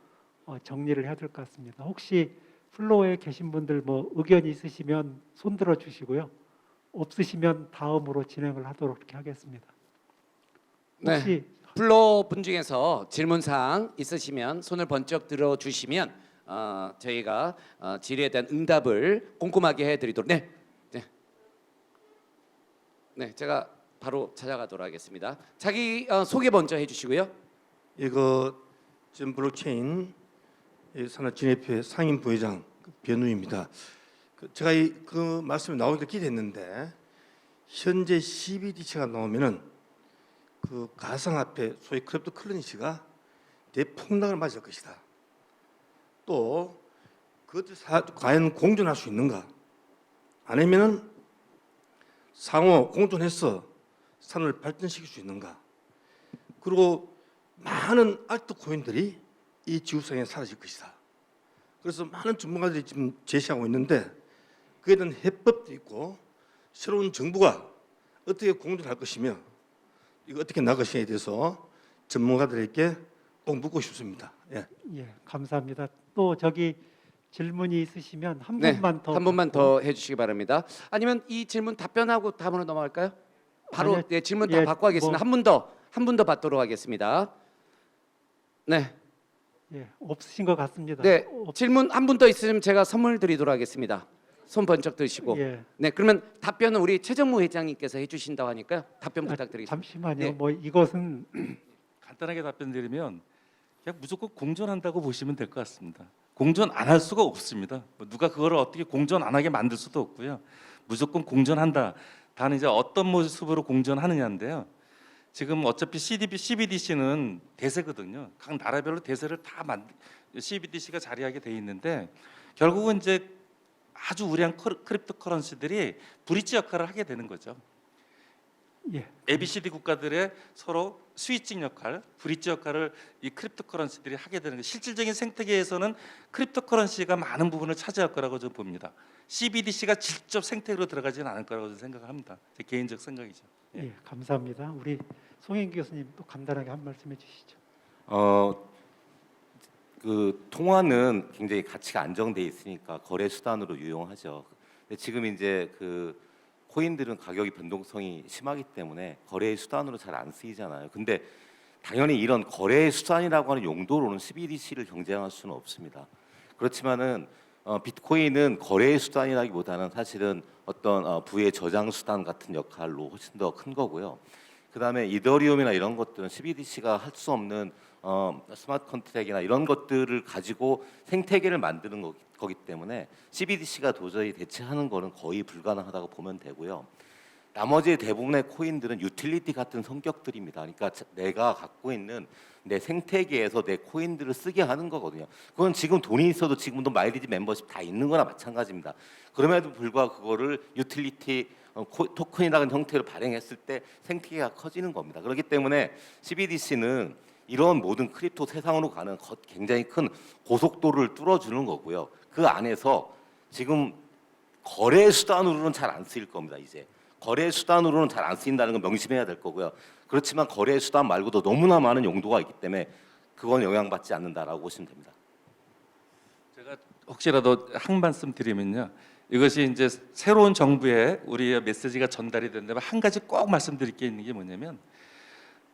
정리를 해야 될 것 같습니다. 혹시 플로어에 계신 분들 의견이 있으시면 손 들어 주시고요. 없으시면 다음으로 진행을 하도록 그렇게 하겠습니다. 혹시 네. 플로어 분 중에서 질문사항 있으시면 손을 번쩍 들어 주시면 저희가 질의에 대한 응답을 꼼꼼하게 해드리도록. 네. 제가 바로 찾아가도록 하겠습니다. 자기 소개 먼저 해주시고요. 이거 지금 블록체인 산업진흥회 상임 부회장 변우입니다. 제가 그 말씀이 나오기를 기대했는데 현재 CBDC가 나오면은 그 가상화폐 소위 크립토 커런시가 대폭락을 맞을 것이다. 또 그것들이 과연 공존할 수 있는가? 아니면은 상호 공존해서 산업을 발전시킬 수 있는가? 그리고 많은 알트 코인들이 이 지구상에 사라질 것이다. 그래서 많은 전문가들이 지금 제시하고 있는데 그에 대한 해법도 있고 새로운 정부가 어떻게 공존할 것이며 이거 어떻게 나갈 것이냐에 대해서 전문가들에게 꼭 묻고 싶습니다. 예, 감사합니다. 또 저기 질문이 있으시면 한 네, 분만 더 한 번만 더 해주시기 바랍니다. 아니면 이 질문 답변하고 다음으로 넘어갈까요? 바로 아니요, 네, 질문 다 받고 하겠습니다. 한 분 더 받도록 하겠습니다. 네, 없으신 것 같습니다. 네, 질문 한 분 더 있으면 제가 선물 드리도록 하겠습니다. 손 번쩍 드시고. 예. 네, 그러면 답변은 우리 최정무 회장님께서 해주신다고 하니까요. 답변 부탁드리겠습니다. 잠시만요. 네. 이것은 간단하게 답변드리면 그냥 무조건 공존한다고 보시면 될 것 같습니다. 공존 안 할 수가 없습니다. 누가 그거를 어떻게 공존 안 하게 만들 수도 없고요. 무조건 공존한다. 다만 이제 어떤 모습으로 공존하느냐인데요. 지금 어차피 CBDC는 대세거든요. 각 나라별로 대세를 다 CBDC가 자리하게 돼 있는데 결국은 이제 아주 우량한 크립토 커런시들이 브릿지 역할을 하게 되는 거죠. ABCD 국가들의 서로 스위칭 역할, 브릿지 역할을 이 크립토 커런시들이 하게 되는 거예요. 실질적인 생태계에서는 크립토 커런시가 많은 부분을 차지할 거라고 저는 봅니다. CBDC가 직접 생태계로 들어가지는 않을 거라고 저는 생각을 합니다. 제 개인적 생각이죠. 감사합니다. 우리 송영 교수님 또 간단하게 한 말씀 해주시죠. 그 통화는 굉장히 가치가 안정돼 있으니까 거래 수단으로 유용하죠. 근데 지금 이제 그 코인들은 가격이 변동성이 심하기 때문에 거래의 수단으로 잘 안 쓰이잖아요. 근데 당연히 이런 거래의 수단이라고 하는 용도로는 CBDC를 경쟁할 수는 없습니다. 그렇지만은 비트코인은 거래의 수단이라기보다는 사실은 어떤 부의 저장 수단 같은 역할로 훨씬 더 큰 거고요. 그다음에 이더리움이나 이런 것들은 CBDC가 할 수 없는 스마트 컨트랙이나 이런 것들을 가지고 생태계를 만드는 거기 때문에 CBDC가 도저히 대체하는 거는 거의 불가능하다고 보면 되고요. 나머지 대부분의 코인들은 유틸리티 같은 성격들입니다. 그러니까 내가 갖고 있는 내 생태계에서 내 코인들을 쓰게 하는 거거든요. 그건 지금 돈이 있어도 지금도 마일리지 멤버십 다 있는 거나 마찬가지입니다. 그럼에도 불구하고 그거를 유틸리티 토큰이라는 형태로 발행했을 때 생태계가 커지는 겁니다. 그렇기 때문에 CBDC는 이런 모든 크립토 세상으로 가는 굉장히 큰 고속도로를 뚫어주는 거고요. 그 안에서 지금 거래 수단으로는 잘 안 쓰일 겁니다. 이제 거래 수단으로는 잘 안 쓰인다는 건 명심해야 될 거고요. 그렇지만 거래 수단 말고도 너무나 많은 용도가 있기 때문에 그건 영향받지 않는다라고 보시면 됩니다. 제가 혹시라도 한 말씀 드리면요. 이것이 이제 새로운 정부의 우리의 메시지가 전달이 된다면 한 가지 꼭 말씀드릴 게 있는 게 뭐냐면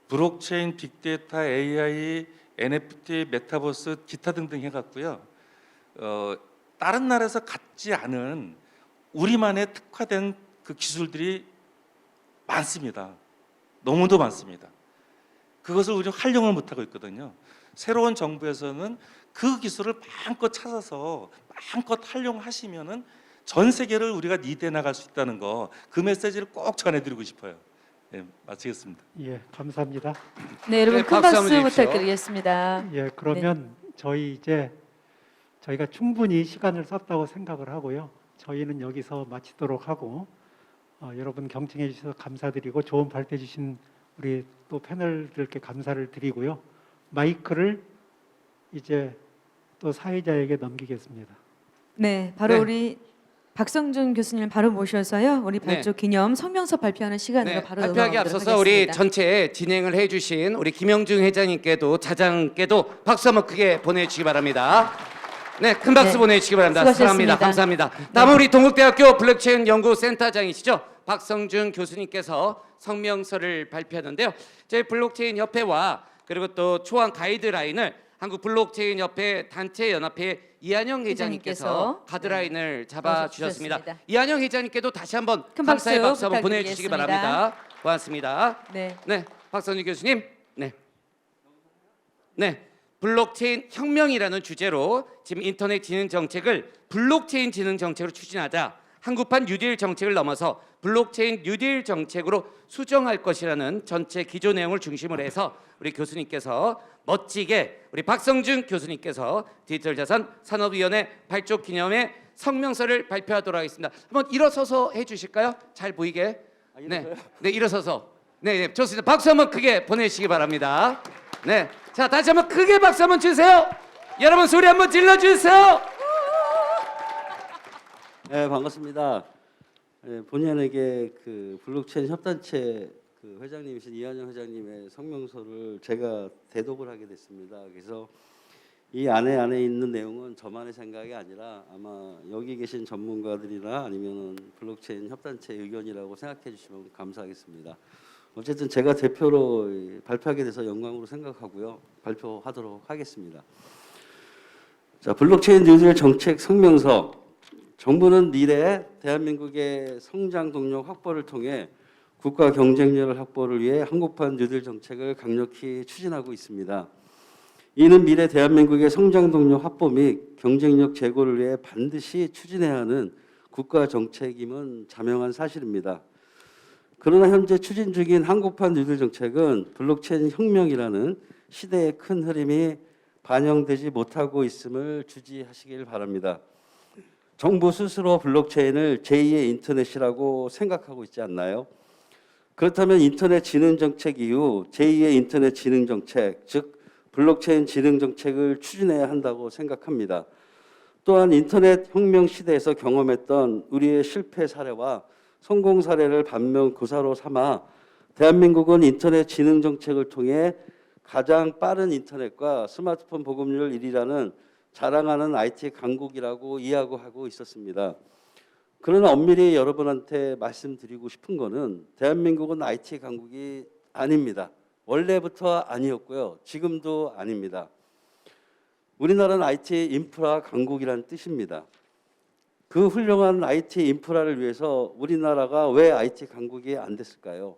블록체인, 빅데이터, AI, NFT, 메타버스, 기타 등등 해갖고요. 다른 나라에서 갖지 않은 우리만의 특화된 그 기술들이 많습니다. 너무도 많습니다. 그것을 우리는 활용을 못하고 있거든요. 새로운 정부에서는 그 기술을 마음껏 찾아서 마음껏 활용하시면은 전 세계를 우리가 리드해 나갈 수 있다는 거, 그 메시지를 꼭 전해드리고 싶어요. 예, 마치겠습니다. 예, 감사합니다. 네, 여러분 네, 큰 박수 박수 한번 주십시오. 예, 부탁드리겠습니다. 네. 그러면 저희가 충분히 시간을 썼다고 생각을 하고요. 저희는 여기서 마치도록 하고 여러분 경청해 주셔서 감사드리고 좋은 발표해 주신 우리 또 패널들께 감사를 드리고요. 마이크를 이제 또 사회자에게 넘기겠습니다. 네, 바로 네. 우리 박성준 교수님 바로 모셔서요. 우리 발조 기념 성명서 발표하는 시간으로 네, 바로 발표하기 넘어가도록 앞서서 우리 하겠습니다. 전체 진행을 해주신 우리 김영중 회장님께도 자장께도 박수 한번 크게 보내주시기 바랍니다. 네, 큰 박수 네, 보내주시기 바랍니다. 수고하셨습니다. 사랑합니다. 감사합니다. 다음은 우리 동국대학교 블록체인 연구센터장이시죠, 박성준 교수님께서 성명서를 발표하는데요. 저희 블록체인 협회와 그리고 또 초안 가이드라인을 한국 블록체인 협회 단체 연합회 이한영 회장님께서 회장님께서, 가드라인을 잡아주셨습니다. 주셨습니다. 이한영 회장님께도 다시 한번 큰 감사의 박수 박수 한번 보내주시기 부탁드리겠습니다. 바랍니다. 고맙습니다. 네. 네, 박선희 교수님. 네, 블록체인 혁명이라는 주제로 지금 인터넷 지능 정책을 블록체인 지능 정책으로 추진하자 한국판 뉴딜 정책을 넘어서 블록체인 뉴딜 정책으로 수정할 것이라는 전체 기조 내용을 중심으로 해서 우리 교수님께서 멋지게 우리 박성준 교수님께서 디지털 자산 산업위원회 발족 기념의 성명서를 발표하도록 하겠습니다. 한번 일어서서 해주실까요? 잘 보이게. 네, 네 일어서서. 네, 좋습니다. 박수 한번 크게 보내시기 바랍니다. 네, 자 다시 한번 크게 박수 한번 주세요. 여러분 소리 한번 질러주세요. 네, 반갑습니다. 네, 본의원에게 그 블록체인 협단체 그 회장님이신 이한영 회장님의 성명서를 제가 대독을 하게 됐습니다. 그래서 이 안에 있는 내용은 저만의 생각이 아니라 아마 여기 계신 전문가들이나 아니면은 블록체인 협단체 의견이라고 생각해 주시면 감사하겠습니다. 어쨌든 제가 대표로 발표하게 돼서 영광으로 생각하고요. 발표하도록 하겠습니다. 자, 블록체인 뉴딜 정책 성명서. 정부는 미래 대한민국의 성장 동력 확보를 통해 국가 경쟁력 확보를 위해 한국판 뉴딜 정책을 강력히 추진하고 있습니다. 이는 미래 대한민국의 성장 동력 확보 및 경쟁력 제고를 위해 반드시 추진해야 하는 국가 정책임은 자명한 사실입니다. 그러나 현재 추진 중인 한국판 뉴딜 정책은 블록체인 혁명이라는 시대의 큰 흐름이 반영되지 못하고 있음을 주지하시길 바랍니다. 정부 스스로 블록체인을 제2의 인터넷이라고 생각하고 있지 않나요? 그렇다면 인터넷 지능 정책 이후 제2의 인터넷 지능 정책, 즉 블록체인 지능 정책을 추진해야 한다고 생각합니다. 또한 인터넷 혁명 시대에서 경험했던 우리의 실패 사례와 성공 사례를 반면교사로 삼아 대한민국은 인터넷 지능 정책을 통해 가장 빠른 인터넷과 스마트폰 보급률 1위라는 자랑하는 IT 강국이라고 이야기하고 있었습니다. 그러나 엄밀히 여러분한테 말씀드리고 싶은 거는 대한민국은 IT 강국이 아닙니다. 원래부터 아니었고요. 지금도 아닙니다. 우리나라는 IT 인프라 강국이라는 뜻입니다. 그 훌륭한 IT 인프라를 위해서 우리나라가 왜 IT 강국이 안 됐을까요?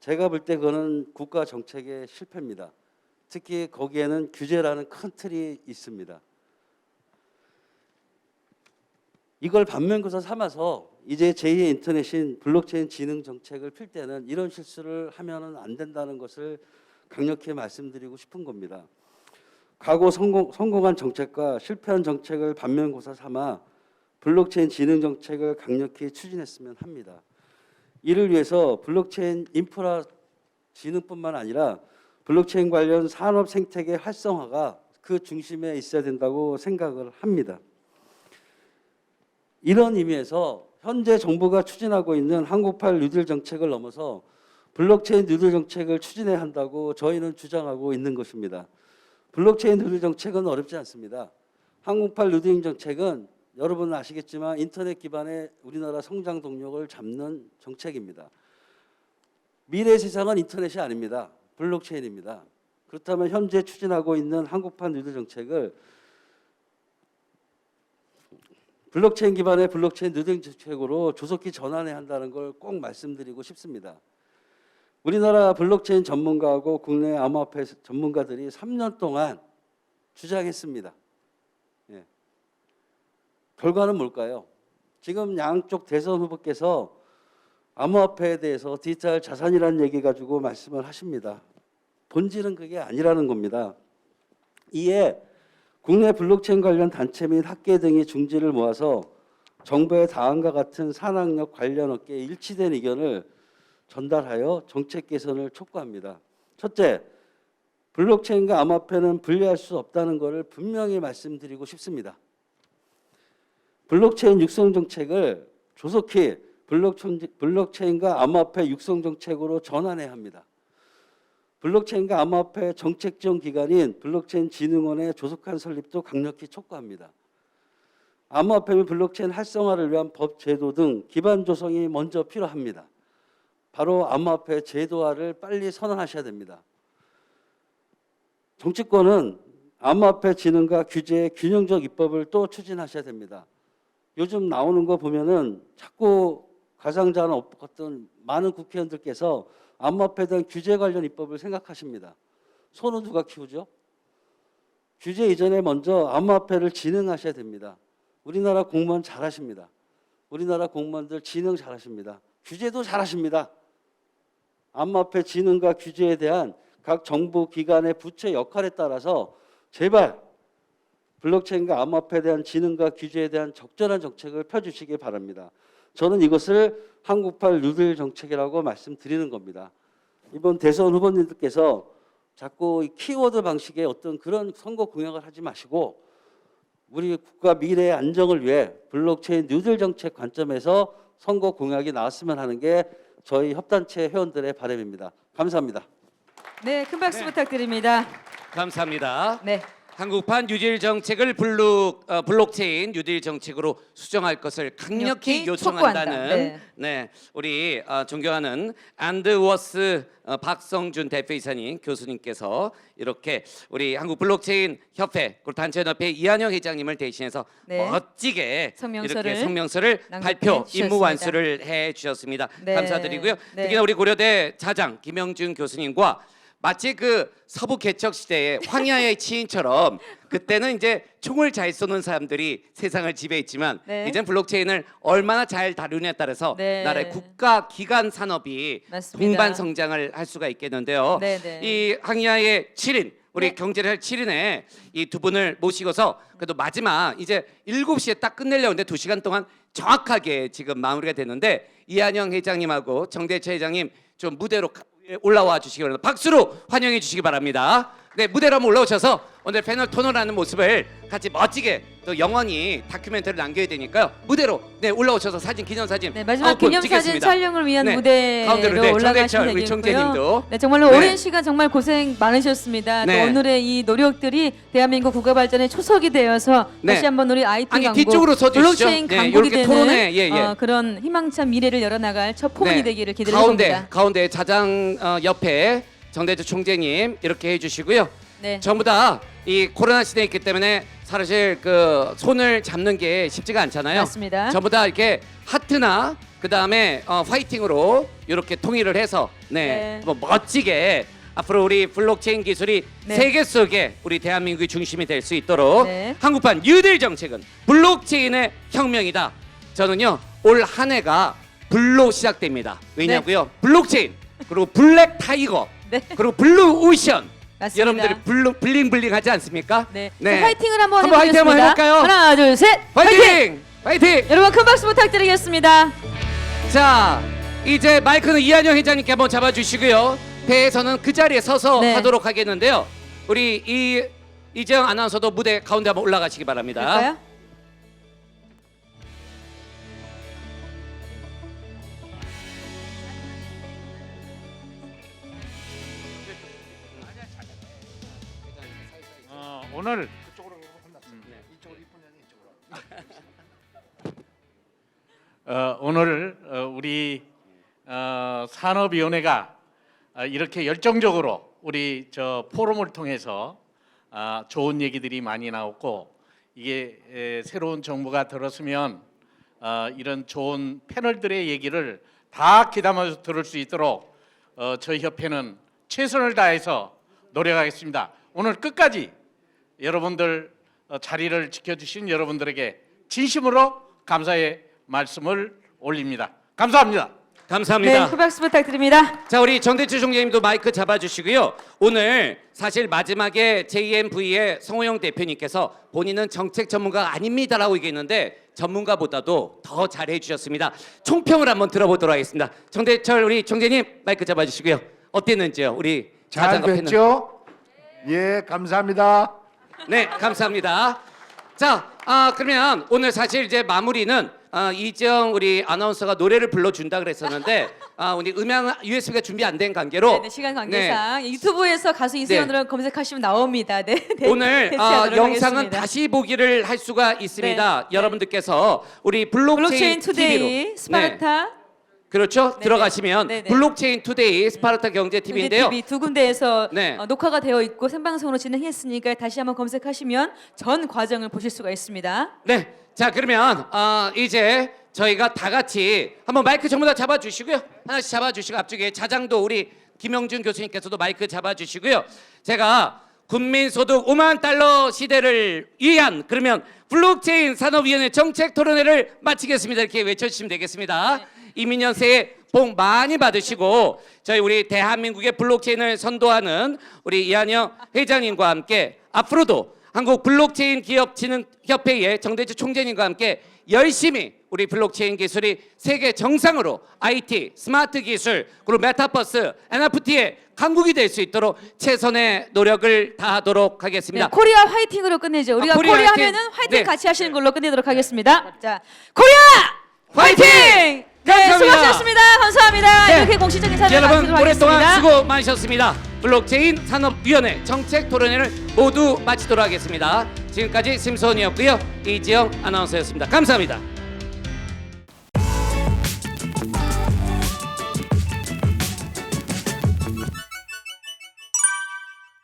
제가 볼 때 그거는 국가 정책의 실패입니다. 특히 거기에는 규제라는 큰 틀이 있습니다. 이걸 반면교사 삼아서 이제 제2의 인터넷인 블록체인 지능 정책을 필 때는 이런 실수를 하면은 안 된다는 것을 강력히 말씀드리고 싶은 겁니다. 과거 성공한 정책과 실패한 정책을 반면교사 삼아 블록체인 지능 정책을 강력히 추진했으면 합니다. 이를 위해서 블록체인 인프라 지능뿐만 아니라 블록체인 관련 산업 생태계 활성화가 그 중심에 있어야 된다고 생각을 합니다. 이런 의미에서 현재 정부가 추진하고 있는 한국판 뉴딜 정책을 넘어서 블록체인 뉴딜 정책을 추진해야 한다고 저희는 주장하고 있는 것입니다. 블록체인 뉴딜 정책은 어렵지 않습니다. 한국판 뉴딜 정책은 여러분은 아시겠지만 인터넷 기반의 우리나라 성장 동력을 잡는 정책입니다. 미래 세상은 인터넷이 아닙니다. 블록체인입니다. 그렇다면 현재 추진하고 있는 한국판 뉴딜 정책을 블록체인 기반의 블록체인 뉴딜 정책으로 조속히 전환해야 한다는 걸 꼭 말씀드리고 싶습니다. 우리나라 블록체인 전문가하고 국내 암호화폐 전문가들이 3년 동안 주장했습니다. 예. 결과는 뭘까요? 지금 양쪽 대선 후보께서 암호화폐에 대해서 디지털 자산이라는 얘기 가지고 말씀을 하십니다. 본질은 그게 아니라는 겁니다. 이에 국내 블록체인 관련 단체 및 학계 등이 중지를 모아서 정부의 다음과 같은 산학력 관련 업계에 일치된 의견을 전달하여 정책 개선을 촉구합니다. 첫째, 블록체인과 암호화폐는 분리할 수 없다는 것을 분명히 말씀드리고 싶습니다. 블록체인 육성 정책을 조속히 블록체인과 암호화폐 육성 정책으로 전환해야 합니다. 블록체인과 암호화폐 정책 지원 기관인 블록체인 진흥원의 조속한 설립도 강력히 촉구합니다. 암호화폐 및 블록체인 활성화를 위한 법 제도 등 기반 조성이 먼저 필요합니다. 바로 암호화폐 제도화를 빨리 선언하셔야 됩니다. 정치권은 암호화폐 진흥과 규제의 균형적 입법을 또 추진하셔야 됩니다. 요즘 나오는 거 보면은 자꾸 가상자산 어떤 많은 국회의원들께서 암호화폐에 대한 규제 관련 입법을 생각하십니다. 소는 누가 키우죠? 규제 이전에 먼저 암호화폐를 진흥하셔야 됩니다. 우리나라 공무원 잘하십니다. 우리나라 공무원들 진흥 잘하십니다. 규제도 잘하십니다. 암호화폐 진흥과 규제에 대한 각 정부 기관의 부처 역할에 따라서 제발 블록체인과 암호화폐에 대한 진흥과 규제에 대한 적절한 정책을 펴주시기 바랍니다. 저는 이것을 한국판 뉴딜 정책이라고 말씀드리는 겁니다. 이번 대선 후보님들께서 자꾸 키워드 방식의 어떤 그런 선거 공약을 하지 마시고 우리 국가 미래의 안정을 위해 블록체인 뉴딜 정책 관점에서 선거 공약이 나왔으면 하는 게 저희 협단체 회원들의 바람입니다. 감사합니다. 네, 큰 박수 부탁드립니다. 감사합니다. 네. 한국판 뉴딜 정책을 블록체인 뉴딜 정책으로 수정할 것을 강력히 강력히 요청한다는 촉구한다. 네, 우리 존경하는 안드워스 박성준 대표이사님 교수님께서 이렇게 우리 한국 블록체인 협회 그리고 단체연합회 이한영 회장님을 대신해서 네. 멋지게 성명서를 이렇게 성명서를 낭독해 발표 주셨습니다. 임무 완수를 해 주셨습니다. 네. 감사드리고요. 네. 특히나 우리 고려대 차장 김영준 교수님과 마치 그 서부 개척 시대의 황야의 치인처럼 그때는 이제 총을 잘 쏘는 사람들이 세상을 지배했지만 네. 이젠 블록체인을 얼마나 잘 다루냐에 따라서 네. 나라의 국가 기관 산업이 맞습니다. 동반 성장을 할 수가 있겠는데요. 네, 네. 이 황야의 7인 우리 네. 경제를 할 7인에 이 두 분을 모시고서 그래도 마지막 이제 7시에 딱 끝내려고 하는데 2시간 동안 정확하게 지금 마무리가 됐는데 이한영 회장님하고 정대철 회장님 좀 무대로 올라와 주시기 바랍니다. 박수로 환영해 주시기 바랍니다. 네, 무대로 한번 올라오셔서 오늘 패널 토론하는 모습을 같이 멋지게 또 영원히 다큐멘터리를 남겨야 되니까요. 무대로 네 올라오셔서 사진 기념사진 네, 마지막 아웃풋 기념사진 찍겠습니다. 촬영을 위한 네, 무대로 가운데로, 네, 올라가시면 정대철 우리 되겠고요. 총재님도 네, 정말로 네. 오랜 시간 정말 고생 많으셨습니다. 네. 또 오늘의 이 노력들이 대한민국 국가 발전의 초석이 되어서 네. 다시 한번 우리 IT 아니, 강국, 뒤쪽으로 서주시죠. 블록체인 네, 강국이 이렇게 되는 토론회, 예, 예. 그런 희망찬 미래를 열어나갈 첫 포문이 네, 되기를 기대해 봅니다. 가운데 자장 옆에 정대철 총재님 이렇게 해주시고요. 네. 전부 다 이 코로나 시대에 있기 때문에 사실 그 손을 잡는 게 쉽지가 않잖아요. 맞습니다. 전부 다 이렇게 하트나 그 다음에 화이팅으로 이렇게 통일을 해서 네. 뭐 멋지게 앞으로 우리 블록체인 기술이 네. 세계 속에 우리 대한민국의 중심이 될 수 있도록 네. 한국판 뉴딜 정책은 블록체인의 혁명이다. 저는요 올 한 해가 블로 시작됩니다. 왜냐고요? 블록체인 그리고 블랙 타이거 네. 그리고 블루 오션 맞습니다. 여러분들이 블링블링 하지 않습니까? 네. 네. 자, 화이팅을 한번 한번 화이팅 한번 해보겠습니다. 해볼까요? 하나, 둘, 셋. 화이팅! 화이팅! 여러분 큰 박수 부탁드리겠습니다. 자, 이제 마이크는 이한영 회장님께 한번 잡아주시고요. 대회에서는 그 자리에 서서 네. 하도록 하겠는데요. 우리 이재영 아나운서도 무대 가운데 한번 올라가시기 바랍니다. 그럴까요? 오늘 오늘 우리 산업위원회가 이렇게 열정적으로 우리 저 포럼을 통해서 좋은 얘기들이 많이 나왔고 이게 새로운 정부가 들었으면 이런 좋은 패널들의 얘기를 다 귀담아서 들을 수 있도록 저희 협회는 최선을 다해서 노력하겠습니다. 오늘 끝까지 여러분들 자리를 지켜주신 여러분들에게 진심으로 감사의 말씀을 올립니다. 감사합니다. 감사합니다. 네, 큰 박수 부탁드립니다. 자, 우리 정대철 총재님도 마이크 잡아주시고요. 오늘 사실 마지막에 JMV의 성호영 대표님께서 본인은 정책 전문가가 아닙니다라고 얘기했는데 전문가보다도 더 잘해 주셨습니다. 총평을 한번 들어보도록 하겠습니다. 정대철 우리 총재님 마이크 잡아주시고요. 어땠는지요? 우리 잘 자장가 패널. 됐죠? 예, 감사합니다. 네, 감사합니다. 자, 그러면 오늘 사실 이제 마무리는 이지영 우리 아나운서가 노래를 불러준다 그랬었는데 우리 음향 USB가 준비 안 된 관계로 네, 시간 관계상 유튜브에서 가수 이수연으로 검색하시면 나옵니다. 네, 오늘 대체하도록 영상은 하겠습니다. 다시 보기를 할 수가 있습니다. 네, 여러분들께서 우리 블록체인 블록체인 투데이 TV로 스파르타 그렇죠. 네네. 들어가시면 네네. 블록체인 투데이 스파르타 경제 TV인데요. TV 두 군데에서 네. 녹화가 되어 있고 생방송으로 진행했으니까 다시 한번 검색하시면 전 과정을 보실 수가 있습니다. 네. 자, 그러면 이제 저희가 다 같이 한번 마이크 전부 다 잡아주시고요. 하나씩 잡아주시고 앞쪽에 자장도 우리 김영준 교수님께서도 마이크 잡아주시고요. 제가 국민소득 5만 달러 시대를 위한 그러면 블록체인 산업위원회 정책 토론회를 마치겠습니다. 이렇게 외쳐주시면 되겠습니다. 네. 이민년 새해 복 많이 받으시고 저희 우리 대한민국의 블록체인을 선도하는 우리 이한영 회장님과 함께 앞으로도 한국 블록체인 기업진흥협회의 정대주 총재님과 함께 열심히 우리 블록체인 기술이 세계 정상으로 IT, 스마트 기술, 그리고 메타버스, NFT의 강국이 될 수 있도록 최선의 노력을 다하도록 하겠습니다. 네, 코리아 화이팅으로 끝내죠. 우리가 코리아 코리아 화이팅. 하면은 화이팅 네. 같이 하시는 걸로 끝내도록 하겠습니다. 자, 코리아 화이팅! 네, 감사합니다. 수고하셨습니다. 감사합니다. 네. 이렇게 공식적인 사례를 여러분 마치도록 오랫동안 하겠습니다. 수고 많으셨습니다. 블록체인 산업위원회 정책 토론회를 모두 마치도록 하겠습니다. 지금까지 심소원이었고요. 이지영 아나운서였습니다. 감사합니다.